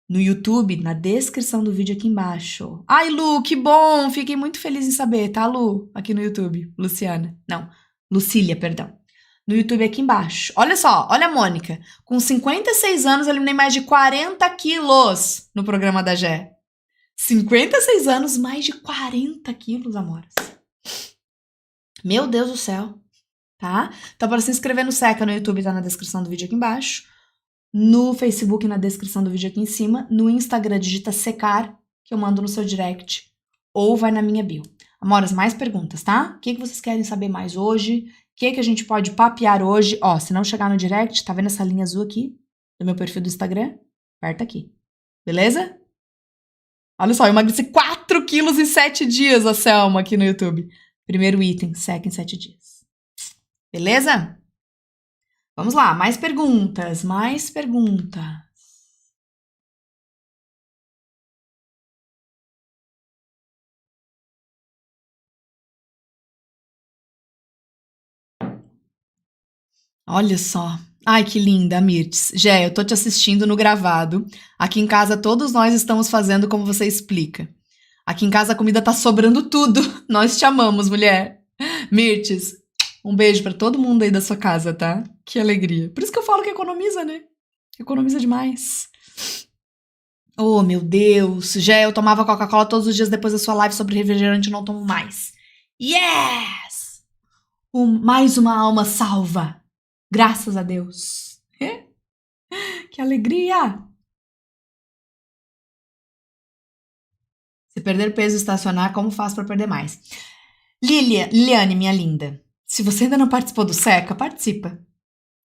No YouTube, na descrição do vídeo aqui embaixo. Ai, Lu, que bom! Fiquei muito feliz em saber, tá, Lu? Aqui no YouTube. Luciana. Não, Lucília, perdão. No YouTube aqui embaixo. Olha só, olha a Mônica. Com 56 anos, eu eliminei mais de 40 quilos no programa da Gé. 56 anos, mais de 40 quilos, amores. Meu Deus do céu. Tá? Então, para se inscrever no Seca no YouTube, tá na descrição do vídeo aqui embaixo. No Facebook, na descrição do vídeo aqui em cima. No Instagram, digita Secar, que eu mando no seu direct. Ou vai na minha bio. Amoras, mais perguntas, tá? O que vocês querem saber mais hoje? O que a gente pode papear hoje? Ó, se não chegar no direct, tá vendo essa linha azul aqui? Do meu perfil do Instagram? Aperta aqui. Beleza? Olha só, eu emagreci 4 quilos em 7 dias, a Selma, aqui no YouTube. Primeiro item, Seca em 7 dias. Beleza? Vamos lá, mais perguntas. Olha só. Ai, que linda, Mirtes. Gé, eu tô te assistindo no gravado. Aqui em casa todos nós estamos fazendo como você explica. Aqui em casa a comida tá sobrando tudo. Nós te amamos, mulher. Mirtes, um beijo pra todo mundo aí da sua casa, tá? Que alegria. Por isso que eu falo que economiza, né? Economiza demais. Oh, meu Deus. Gé, eu tomava Coca-Cola todos os dias depois da sua live sobre refrigerante, não tomo mais. Yes! Mais uma alma salva. Graças a Deus. Que alegria! Se perder peso e estacionar, como faço para perder mais? Liliane, minha linda, se você ainda não participou do Seca, participa.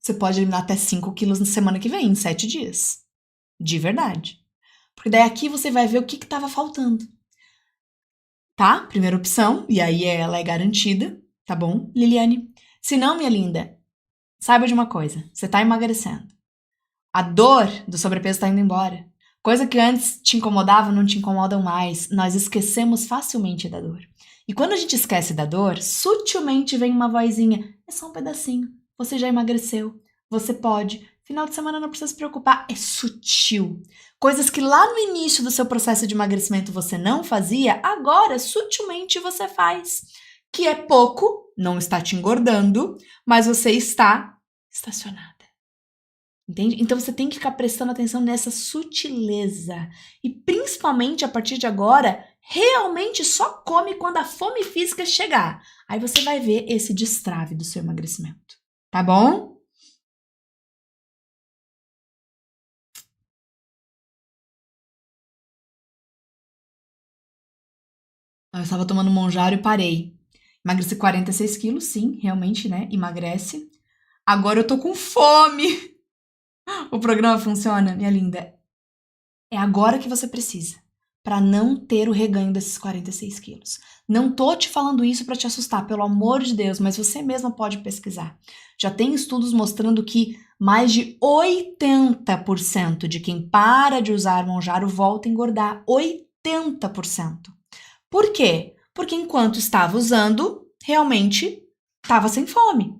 Você pode eliminar até 5 quilos na semana que vem, em 7 dias. De verdade. Porque daí aqui você vai ver o que estava faltando. Tá? Primeira opção, e aí ela é garantida, tá bom, Liliane? Se não, minha linda, saiba de uma coisa, você tá emagrecendo. A dor do sobrepeso tá indo embora. Coisa que antes te incomodava, não te incomodam mais. Nós esquecemos facilmente da dor. E quando a gente esquece da dor, sutilmente vem uma vozinha. É só um pedacinho. Você já emagreceu. Você pode. Final de semana não precisa se preocupar. É sutil. Coisas que lá no início do seu processo de emagrecimento você não fazia, agora sutilmente você faz. Que é pouco, não está te engordando, mas você está estacionada. Entende? Então você tem que ficar prestando atenção nessa sutileza. E principalmente a partir de agora, realmente só come quando a fome física chegar. Aí você vai ver esse destrave do seu emagrecimento. Tá bom? Eu estava tomando Monjaro e parei. Emagreci 46 quilos, sim, realmente, né? Emagrece. Agora eu tô com fome. O programa funciona, minha linda. É agora que você precisa, para não ter o reganho desses 46 quilos. Não tô te falando isso para te assustar, pelo amor de Deus, mas você mesma pode pesquisar. Já tem estudos mostrando que mais de 80% de quem para de usar Monjaro volta a engordar. 80%. Por quê? Porque enquanto estava usando, realmente estava sem fome.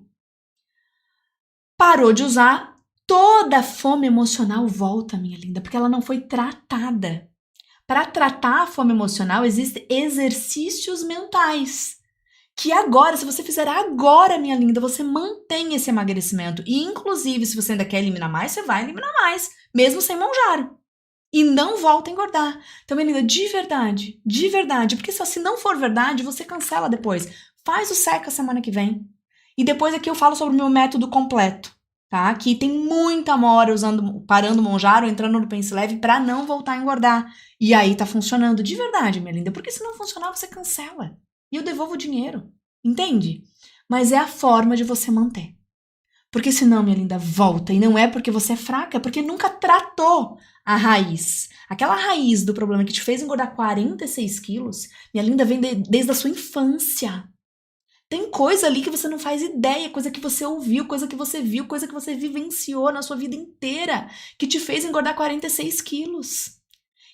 Parou de usar, toda a fome emocional volta, minha linda, porque ela não foi tratada. Para tratar a fome emocional, existem exercícios mentais. Que agora, se você fizer agora, minha linda, você mantém esse emagrecimento. E, inclusive, se você ainda quer eliminar mais, você vai eliminar mais, mesmo sem Monjaro. E não volta a engordar. Então, minha linda, de verdade, porque se não for verdade, você cancela depois. Faz o seca semana que vem. E depois aqui eu falo sobre o meu método completo, tá? Que tem muita mora parando o Monjaro, entrando no Pense Leve pra não voltar a engordar. E aí tá funcionando de verdade, minha linda. Porque se não funcionar, você cancela. E eu devolvo o dinheiro. Entende? Mas é a forma de você manter. Porque senão, minha linda, volta. E não é porque você é fraca, é porque nunca tratou a raiz. Aquela raiz do problema que te fez engordar 46 quilos, minha linda, vem desde a sua infância. Tem coisa ali que você não faz ideia, coisa que você ouviu, coisa que você viu, coisa que você vivenciou na sua vida inteira, que te fez engordar 46 quilos.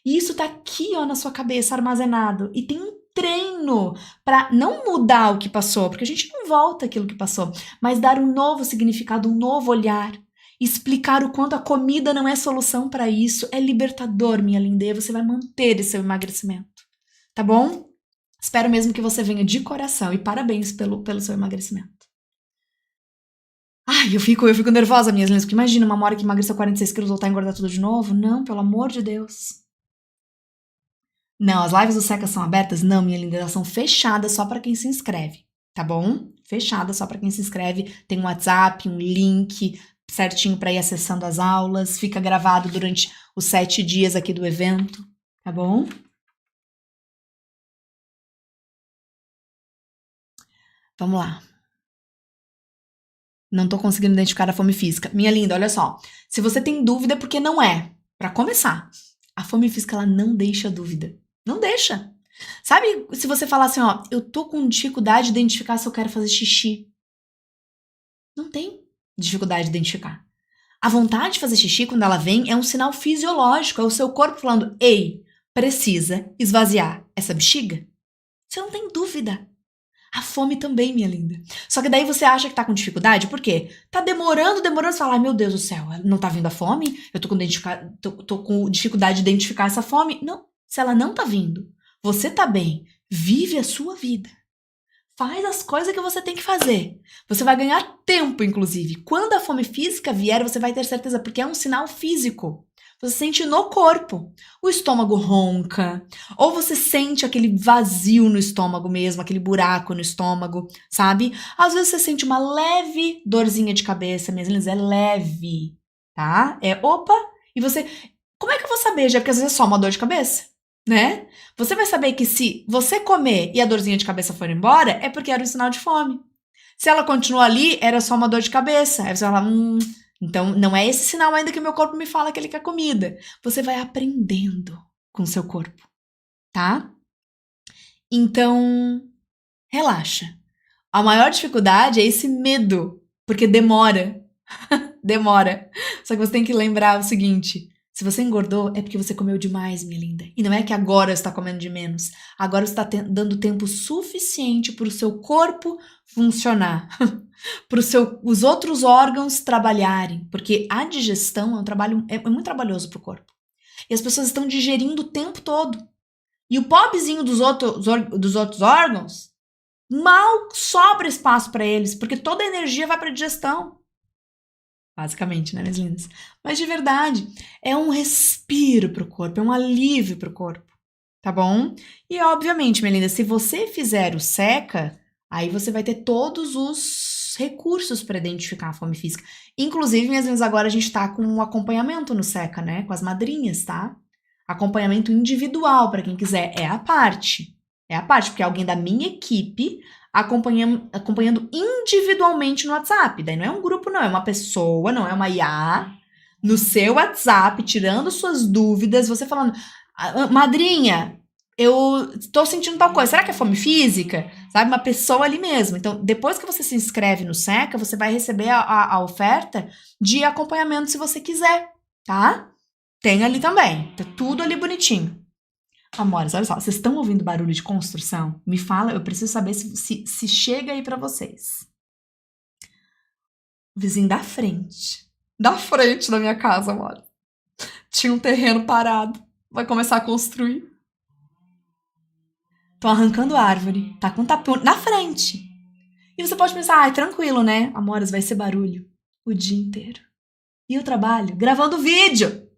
E isso tá aqui, ó, na sua cabeça, armazenado. E tem um treino para não mudar o que passou, porque a gente não volta aquilo que passou, mas dar um novo significado, um novo olhar. Explicar o quanto a comida não é solução para isso. É libertador, minha linda. E você vai manter esse seu emagrecimento. Tá bom? Espero mesmo que você venha de coração e parabéns pelo seu emagrecimento. Ai, eu fico nervosa, minhas lindas, porque imagina uma hora que emagreceu 46 quilos voltar a engordar tudo de novo. Não, pelo amor de Deus. Não, as lives do Seca são abertas? Não, minha linda, elas são fechadas só para quem se inscreve, tá bom? Fechadas só para quem se inscreve. Tem um WhatsApp, um link certinho para ir acessando as aulas. Fica gravado durante os 7 dias aqui do evento, tá bom? Vamos lá. Não tô conseguindo identificar a fome física. Minha linda, olha só. Se você tem dúvida, é porque não é. Para começar, a fome física, ela não deixa dúvida. Não deixa. Sabe, se você falar assim, ó, eu tô com dificuldade de identificar se eu quero fazer xixi. Não tem dificuldade de identificar. A vontade de fazer xixi, quando ela vem, é um sinal fisiológico. É o seu corpo falando, ei, precisa esvaziar essa bexiga. Você não tem dúvida. A fome também, minha linda. Só que daí você acha que tá com dificuldade, por quê? Tá demorando, você fala, ai meu Deus do céu, não tá vindo a fome? Eu tô com dificuldade de identificar essa fome? Não, se ela não tá vindo, você tá bem, vive a sua vida. Faz as coisas que você tem que fazer. Você vai ganhar tempo, inclusive. Quando a fome física vier, você vai ter certeza, porque é um sinal físico. Você sente no corpo. O estômago ronca, ou você sente aquele vazio no estômago mesmo, aquele buraco no estômago, sabe? Às vezes você sente uma leve dorzinha de cabeça, mesmo, é leve, tá? É opa, e você... Como é que eu vou saber, já? Porque às vezes é só uma dor de cabeça, né? Você vai saber que se você comer e a dorzinha de cabeça for embora, é porque era um sinal de fome. Se ela continua ali, era só uma dor de cabeça. Aí você fala, então, não é esse sinal ainda que o meu corpo me fala que ele quer comida. Você vai aprendendo com o seu corpo, tá? Então, relaxa. A maior dificuldade é esse medo, porque demora. Demora. Só que você tem que lembrar o seguinte, se você engordou, é porque você comeu demais, minha linda. E não é que agora você está comendo de menos. Agora você está dando tempo suficiente para o seu corpo funcionar. Para os outros órgãos trabalharem. Porque a digestão é um trabalho, é muito trabalhoso para o corpo. E as pessoas estão digerindo o tempo todo. E o pobrezinho dos outros órgãos, mal sobra espaço para eles, porque toda a energia vai para a digestão. Basicamente, né, minhas lindas? Mas de verdade, é um respiro para o corpo, é um alívio para o corpo, tá bom? E obviamente, minha linda, se você fizer o SECA, aí você vai ter todos os recursos para identificar a fome física. Inclusive, minhas lindas, agora a gente tá com um acompanhamento no SECA, né? Com as madrinhas, tá? Acompanhamento individual para quem quiser. É a parte. É a parte, porque é alguém da minha equipe acompanhando individualmente no WhatsApp. Daí não é um grupo, não. É uma pessoa, não é uma IA no seu WhatsApp, tirando suas dúvidas, você falando, madrinha, eu tô sentindo tal coisa, será que é fome física? Sabe, uma pessoa ali mesmo. Então, depois que você se inscreve no SECA, você vai receber a oferta de acompanhamento se você quiser, tá? Tem ali também, tá tudo ali bonitinho. Amores, olha só, vocês estão ouvindo barulho de construção? Me fala, eu preciso saber se chega aí pra vocês. O vizinho da frente da minha casa, amor. Tinha um terreno parado. Vai começar a construir. Estão arrancando árvore. Tá com tapão na frente. E você pode pensar, tranquilo, né? Amores, vai ser barulho o dia inteiro. E o trabalho? Gravando vídeo.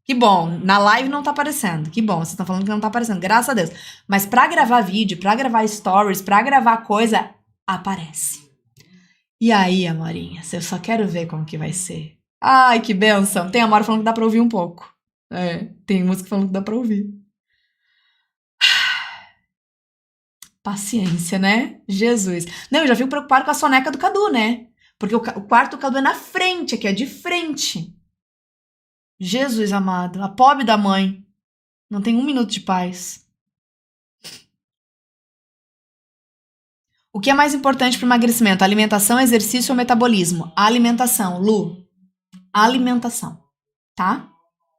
Que bom, na live não tá aparecendo. Que bom, vocês estão falando que não tá aparecendo. Graças a Deus. Mas pra gravar vídeo, pra gravar stories, pra gravar coisa, aparece. E aí, amorinhas, eu só quero ver como que vai ser. Ai, que benção. Tem a Amora falando que dá pra ouvir um pouco. Tem música falando que dá pra ouvir. Paciência, né? Jesus. Não, eu já fico preocupado com a soneca do Cadu, né? Porque o quarto do Cadu é na frente, aqui é de frente. Jesus amado, a pobre da mãe. Não tem um minuto de paz. O que é mais importante para o emagrecimento? Alimentação, exercício ou metabolismo? Alimentação, Lu. Alimentação, tá?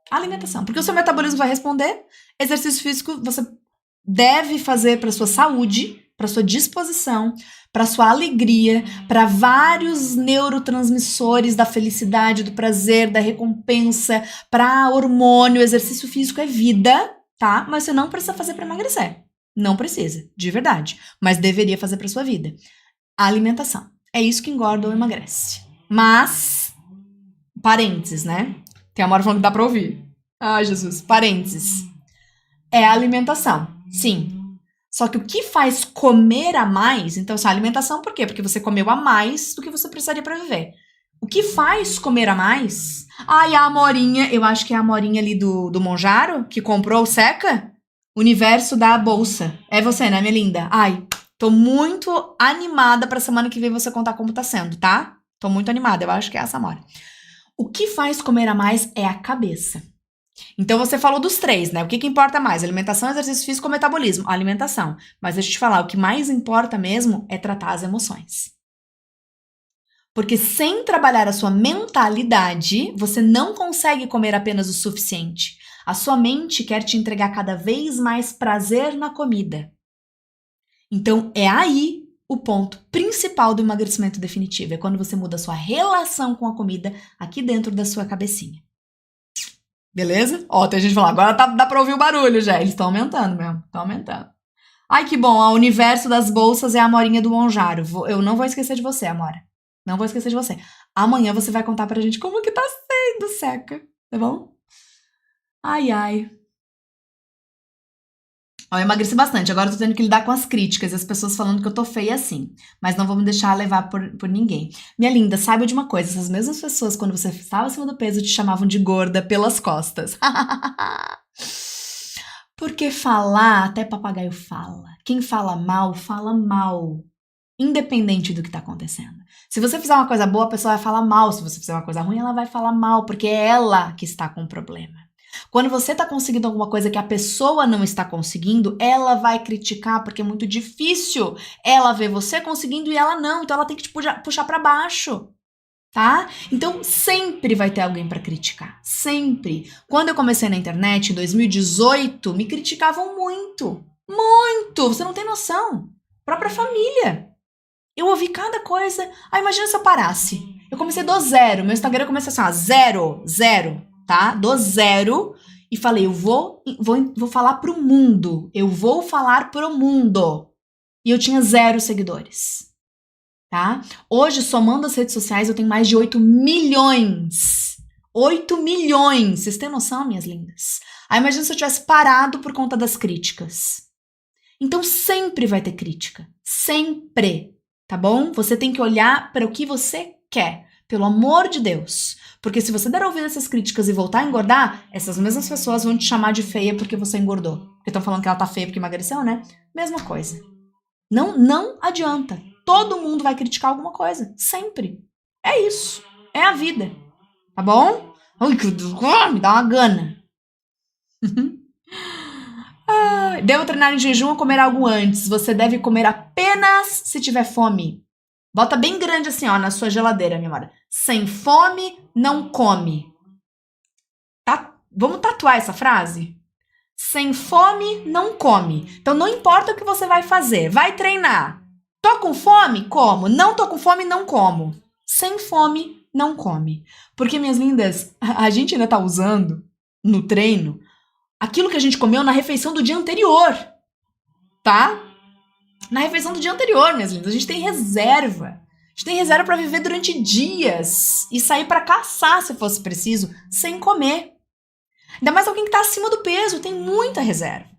Alimentação. Porque o seu metabolismo vai responder. Exercício físico você deve fazer para sua saúde, para sua disposição, para sua alegria, para vários neurotransmissores da felicidade, do prazer, da recompensa, para hormônio. Exercício físico é vida, tá? Mas você não precisa fazer para emagrecer. Não precisa, de verdade. Mas deveria fazer para sua vida. A alimentação. É isso que engorda ou emagrece. Mas, parênteses, né? Tem uma hora falando que dá pra ouvir. Ai, Jesus. Parênteses. É a alimentação. Sim. Só que o que faz comer a mais... Então, a alimentação por quê? Porque você comeu a mais do que você precisaria para viver. O que faz comer a mais... Ai, a Amorinha... Eu acho que é a Amorinha ali do Monjaro, que comprou o SECA... Universo da bolsa. É você, né, minha linda? Ai, tô muito animada pra semana que vem você contar como tá sendo, tá? Tô muito animada, eu acho que é essa, Amora. O que faz comer a mais é a cabeça. Então, você falou dos três, né? O que importa mais? Alimentação, exercício físico ou metabolismo? Alimentação. Mas deixa eu te falar, o que mais importa mesmo é tratar as emoções. Porque sem trabalhar a sua mentalidade, você não consegue comer apenas o suficiente. A sua mente quer te entregar cada vez mais prazer na comida. Então, é aí o ponto principal do emagrecimento definitivo. É quando você muda a sua relação com a comida aqui dentro da sua cabecinha. Beleza? Ó, tem gente falando, agora dá pra ouvir o barulho já. Eles estão aumentando mesmo, estão aumentando. Ai, que bom, o universo das bolsas é a Amorinha do Monjaro. Eu não vou esquecer de você, Amora. Não vou esquecer de você. Amanhã você vai contar pra gente como que tá sendo, SECA. Tá bom? Ai, ai. Ó, eu emagreci bastante. Agora eu tô tendo que lidar com as críticas e as pessoas falando que eu tô feia assim. Mas não vou me deixar levar por ninguém. Minha linda, saiba de uma coisa. Essas mesmas pessoas, quando você estava acima do peso, te chamavam de gorda pelas costas. Porque falar, até papagaio fala. Quem fala mal. Independente do que tá acontecendo. Se você fizer uma coisa boa, a pessoa vai falar mal. Se você fizer uma coisa ruim, ela vai falar mal. Porque é ela que está com o problema. Quando você tá conseguindo alguma coisa que a pessoa não está conseguindo, ela vai criticar, porque é muito difícil ela ver você conseguindo e ela não. Então ela tem que te puxar pra baixo, tá? Então sempre vai ter alguém pra criticar. Sempre. Quando eu comecei na internet, em 2018, me criticavam muito. Muito! Você não tem noção. Própria família. Eu ouvi cada coisa. Ah, imagina se eu parasse. Eu comecei do zero. Meu Instagram começou assim, ó, zero. Tá? Do zero, e falei, eu vou falar pro mundo. Eu vou falar pro mundo. E eu tinha 0 seguidores. Tá? Hoje, somando as redes sociais, eu tenho mais de 8 milhões. 8 milhões! Vocês têm noção, minhas lindas? Aí imagina se eu tivesse parado por conta das críticas. Então sempre vai ter crítica. Sempre. Tá bom? Você tem que olhar para o que você quer. Pelo amor de Deus. Porque se você der ouvido a essas críticas e voltar a engordar, essas mesmas pessoas vão te chamar de feia porque você engordou. Porque estão falando que ela tá feia porque emagreceu, né? Mesma coisa. Não adianta. Todo mundo vai criticar alguma coisa. Sempre. É isso. É a vida. Tá bom? Ai, me dá uma gana. Devo treinar em jejum ou comer algo antes? Você deve comer apenas se tiver fome. Bota bem grande assim, ó, na sua geladeira, minha amor. Sem fome, não come. Vamos tatuar essa frase? Sem fome, não come. Então, não importa o que você vai fazer. Vai treinar. Tô com fome? Como. Não tô com fome? Não como. Sem fome, não come. Porque, minhas lindas, a gente ainda tá usando no treino aquilo que a gente comeu na refeição do dia anterior. Tá? Na refeição do dia anterior, minhas lindas. A gente tem reserva. A gente tem reserva pra viver durante dias e sair pra caçar, se fosse preciso, sem comer. Ainda mais alguém que tá acima do peso, tem muita reserva.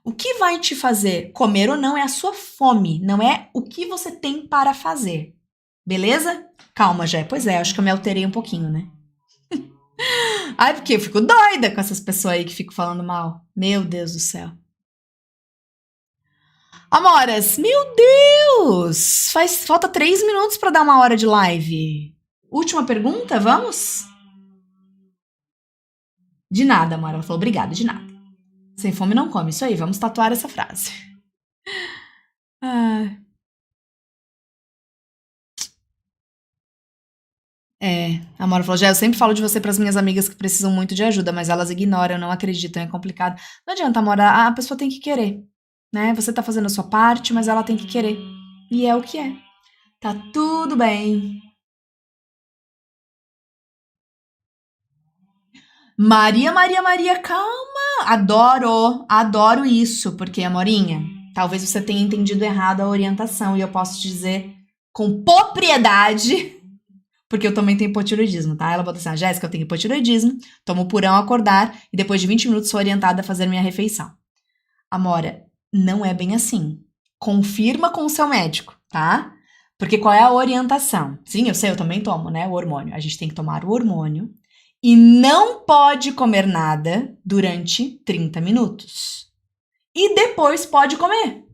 O que vai te fazer comer ou não é a sua fome, não é o que você tem para fazer. Beleza? Calma, Jé. Pois é, acho que eu me alterei um pouquinho, né? Ai, porque eu fico doida com essas pessoas aí que ficam falando mal. Meu Deus do céu. Amoras, meu Deus! Falta 3 minutos para dar uma hora de live. Última pergunta, vamos? De nada, Amora. Ela falou, obrigada, de nada. Sem fome não come. Isso aí, vamos tatuar essa frase. A Amora falou, já eu sempre falo de você para as minhas amigas que precisam muito de ajuda, mas elas ignoram, não acreditam, é complicado. Não adianta, Amora, a pessoa tem que querer, né? Você tá fazendo a sua parte, mas ela tem que querer. E é o que é. Tá tudo bem. Maria, calma. Adoro isso, porque, Amorinha, talvez você tenha entendido errado a orientação e eu posso te dizer com propriedade, porque eu também tenho hipotiroidismo, tá? Ela botou assim, Jéssica, eu tenho hipotiroidismo, tomo purão ao acordar e depois de 20 minutos sou orientada a fazer minha refeição. Amora, não é bem assim. Confirma com o seu médico, tá? Porque qual é a orientação? Sim, eu sei, eu também tomo, né, o hormônio. A gente tem que tomar o hormônio e não pode comer nada durante 30 minutos. E depois pode comer.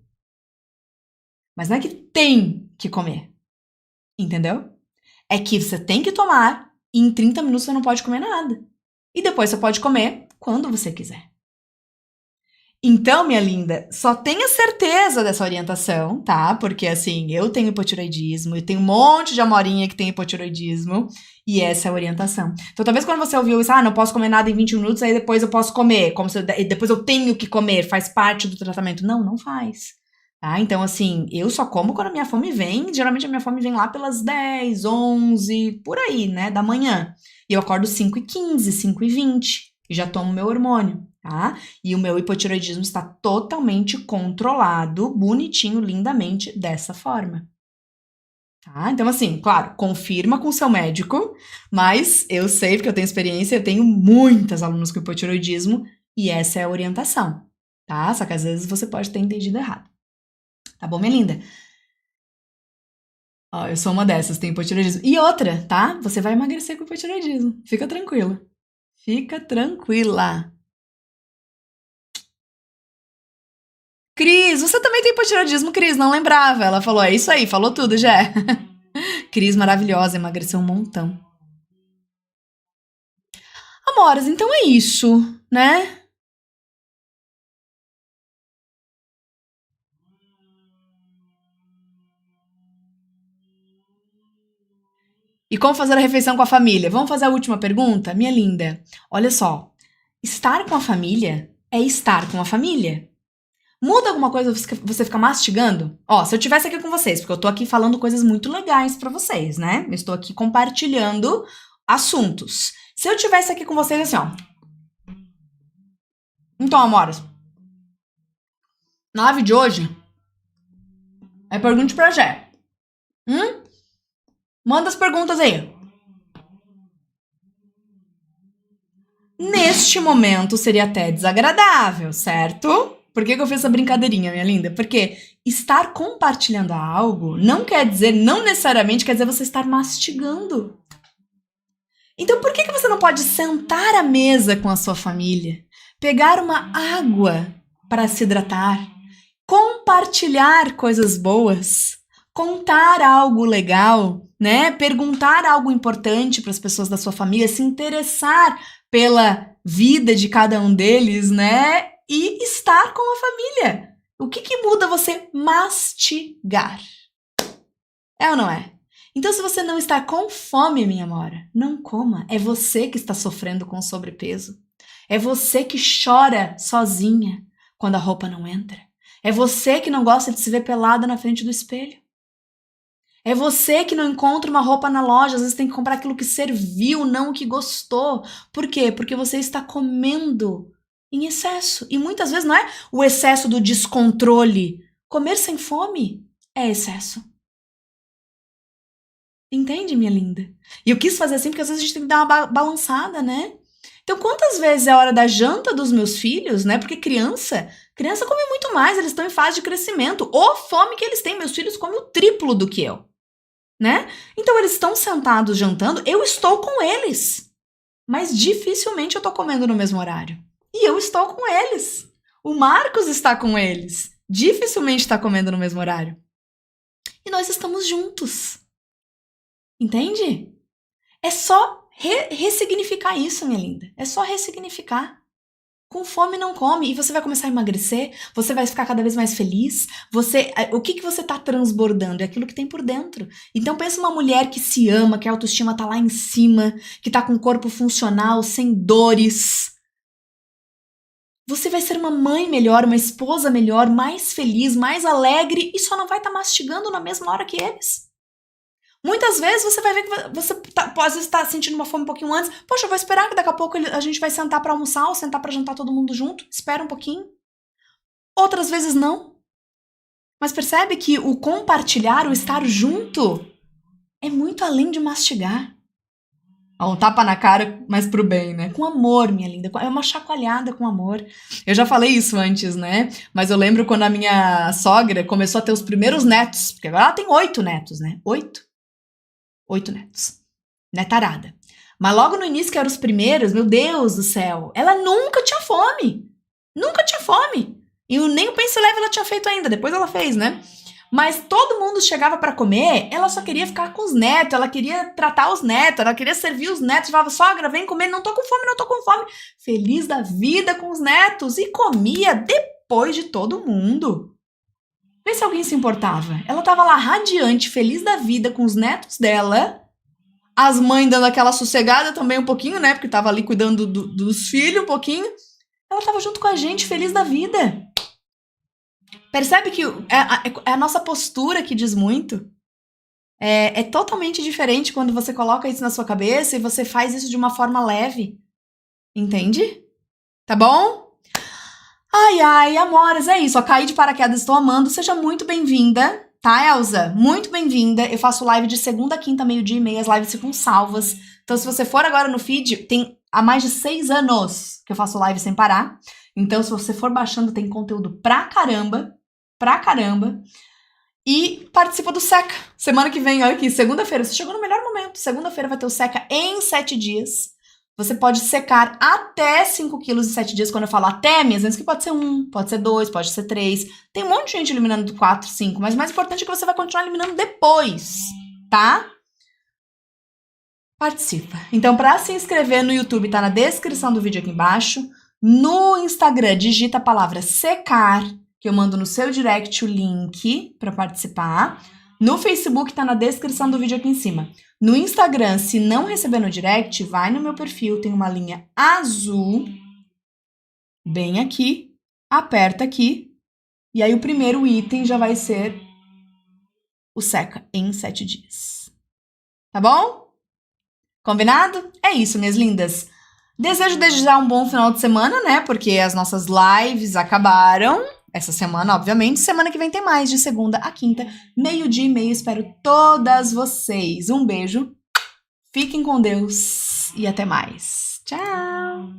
Mas não é que tem que comer. Entendeu? É que você tem que tomar e em 30 minutos você não pode comer nada. E depois você pode comer quando você quiser. Então, minha linda, só tenha certeza dessa orientação, tá? Porque, assim, eu tenho hipotiroidismo, eu tenho um monte de amorinha que tem hipotiroidismo, e essa é a orientação. Então, talvez quando você ouviu isso, não posso comer nada em 20 minutos, aí depois eu posso comer, como se depois eu tenho que comer, faz parte do tratamento. Não faz. Tá? Então, assim, eu só como quando a minha fome vem, geralmente a minha fome vem lá pelas 10, 11, por aí, né, da manhã. E eu acordo 5h15, 5h20, e já tomo meu hormônio. Tá? E o meu hipotiroidismo está totalmente controlado, bonitinho, lindamente, dessa forma. Tá? Então, assim, claro, confirma com o seu médico, mas eu sei, porque eu tenho experiência, eu tenho muitas alunas com hipotiroidismo, e essa é a orientação, tá? Só que às vezes você pode ter entendido errado. Tá bom, minha linda? Ó, eu sou uma dessas, tenho hipotiroidismo. E outra, tá? Você vai emagrecer com hipotiroidismo. Fica tranquila. Fica tranquila. Cris, você também tem hipotiroidismo, Cris, não lembrava. Ela falou, é isso aí, falou tudo já. Cris, maravilhosa, emagreceu um montão. Amoras, então é isso, né? E como fazer a refeição com a família? Vamos fazer a última pergunta? Minha linda, olha só. Estar com a família é estar com a família. Muda alguma coisa você ficar mastigando? Ó, se eu tivesse aqui com vocês, porque eu tô aqui falando coisas muito legais pra vocês, né? Eu estou aqui compartilhando assuntos. Se eu tivesse aqui com vocês assim, ó. Então, amoras, na live de hoje, pergunte pra Jé. Manda as perguntas aí. Neste momento seria até desagradável, certo? Por que eu fiz essa brincadeirinha, minha linda? Porque estar compartilhando algo não quer dizer, não necessariamente quer dizer você estar mastigando. Então por que você não pode sentar à mesa com a sua família, pegar uma água para se hidratar, compartilhar coisas boas, contar algo legal, né? Perguntar algo importante para as pessoas da sua família, se interessar pela vida de cada um deles, né? E estar com a família. O que muda você mastigar? É ou não é? Então, se você não está com fome, minha amora, não coma. É você que está sofrendo com sobrepeso. É você que chora sozinha quando a roupa não entra. É você que não gosta de se ver pelada na frente do espelho. É você que não encontra uma roupa na loja, às vezes tem que comprar aquilo que serviu, não o que gostou. Por quê? Porque você está comendo em excesso. E muitas vezes não é o excesso do descontrole. Comer sem fome é excesso. Entende, minha linda? E eu quis fazer assim porque às vezes a gente tem que dar uma balançada, né? Então, quantas vezes é a hora da janta dos meus filhos, né? Porque criança come muito mais, eles estão em fase de crescimento. Ou fome que eles têm, meus filhos comem o triplo do que eu, né? Então, eles estão sentados jantando, eu estou com eles. Mas dificilmente eu estou comendo no mesmo horário. E eu estou com eles. O Marcos está com eles. Dificilmente está comendo no mesmo horário. E nós estamos juntos. Entende? É só ressignificar isso, minha linda. É só ressignificar. Com fome não come. E você vai começar a emagrecer. Você vai ficar cada vez mais feliz. O que você está transbordando? É aquilo que tem por dentro. Então pensa uma mulher que se ama, que a autoestima está lá em cima, que está com o corpo funcional, sem dores. Você vai ser uma mãe melhor, uma esposa melhor, mais feliz, mais alegre e só não vai estar mastigando na mesma hora que eles. Muitas vezes você vai ver que você pode estar sentindo uma fome um pouquinho antes. Poxa, eu vou esperar que daqui a pouco a gente vai sentar para almoçar ou sentar para jantar todo mundo junto. Espera um pouquinho. Outras vezes não. Mas percebe que o compartilhar, o estar junto, é muito além de mastigar. Um tapa na cara, mas pro bem, né? Com amor, minha linda. É uma chacoalhada com amor. Eu já falei isso antes, né? Mas eu lembro quando a minha sogra começou a ter os primeiros netos. Porque agora ela tem 8 netos, né? 8 netos. Netarada. Mas logo no início, que eram os primeiros, meu Deus do céu, ela nunca tinha fome. Nunca tinha fome. E nem o Pense Leve ela tinha feito ainda, depois ela fez, né? Mas todo mundo chegava para comer, ela só queria ficar com os netos, ela queria tratar os netos, ela queria servir os netos, falava, sogra, vem comer, não tô com fome, não tô com fome. Feliz da vida com os netos e comia depois de todo mundo. Vê se alguém se importava. Ela tava lá radiante, feliz da vida com os netos dela. As mães dando aquela sossegada também um pouquinho, né? Porque tava ali cuidando dos filhos um pouquinho. Ela tava junto com a gente, feliz da vida. Percebe que é a nossa postura que diz muito. É totalmente diferente quando você coloca isso na sua cabeça e você faz isso de uma forma leve. Entende? Tá bom? Ai, amores, é isso. Caí de paraquedas, estou amando. Seja muito bem-vinda, tá, Elza? Muito bem-vinda. Eu faço live de segunda a quinta, 12h30. As lives ficam salvas. Então, se você for agora no feed, tem há mais de 6 anos que eu faço live sem parar. Então, se você for baixando, tem conteúdo pra caramba. Pra caramba. E participa do Seca. Semana que vem, olha aqui, segunda-feira. Você chegou no melhor momento. Segunda-feira vai ter o Seca em 7 dias. Você pode secar até 5 quilos em 7 dias. Quando eu falo até, minhas vezes que pode ser 1, pode ser 2, pode ser 3. Tem um monte de gente eliminando 4, 5. Mas o mais importante é que você vai continuar eliminando depois, tá? Participa. Então, para se inscrever no YouTube, tá na descrição do vídeo aqui embaixo. No Instagram, digita a palavra secar, que eu mando no seu direct o link para participar. No Facebook, tá na descrição do vídeo aqui em cima. No Instagram, se não receber no direct, vai no meu perfil, tem uma linha azul, bem aqui, aperta aqui, e aí o primeiro item já vai ser o Seca em 7 dias. Tá bom? Combinado? É isso, minhas lindas. Desejo desejar um bom final de semana, né? Porque as nossas lives acabaram. Essa semana, obviamente. Semana que vem tem mais, de segunda a quinta, 12h30. Espero todas vocês. Um beijo. Fiquem com Deus e até mais. Tchau. Tchau!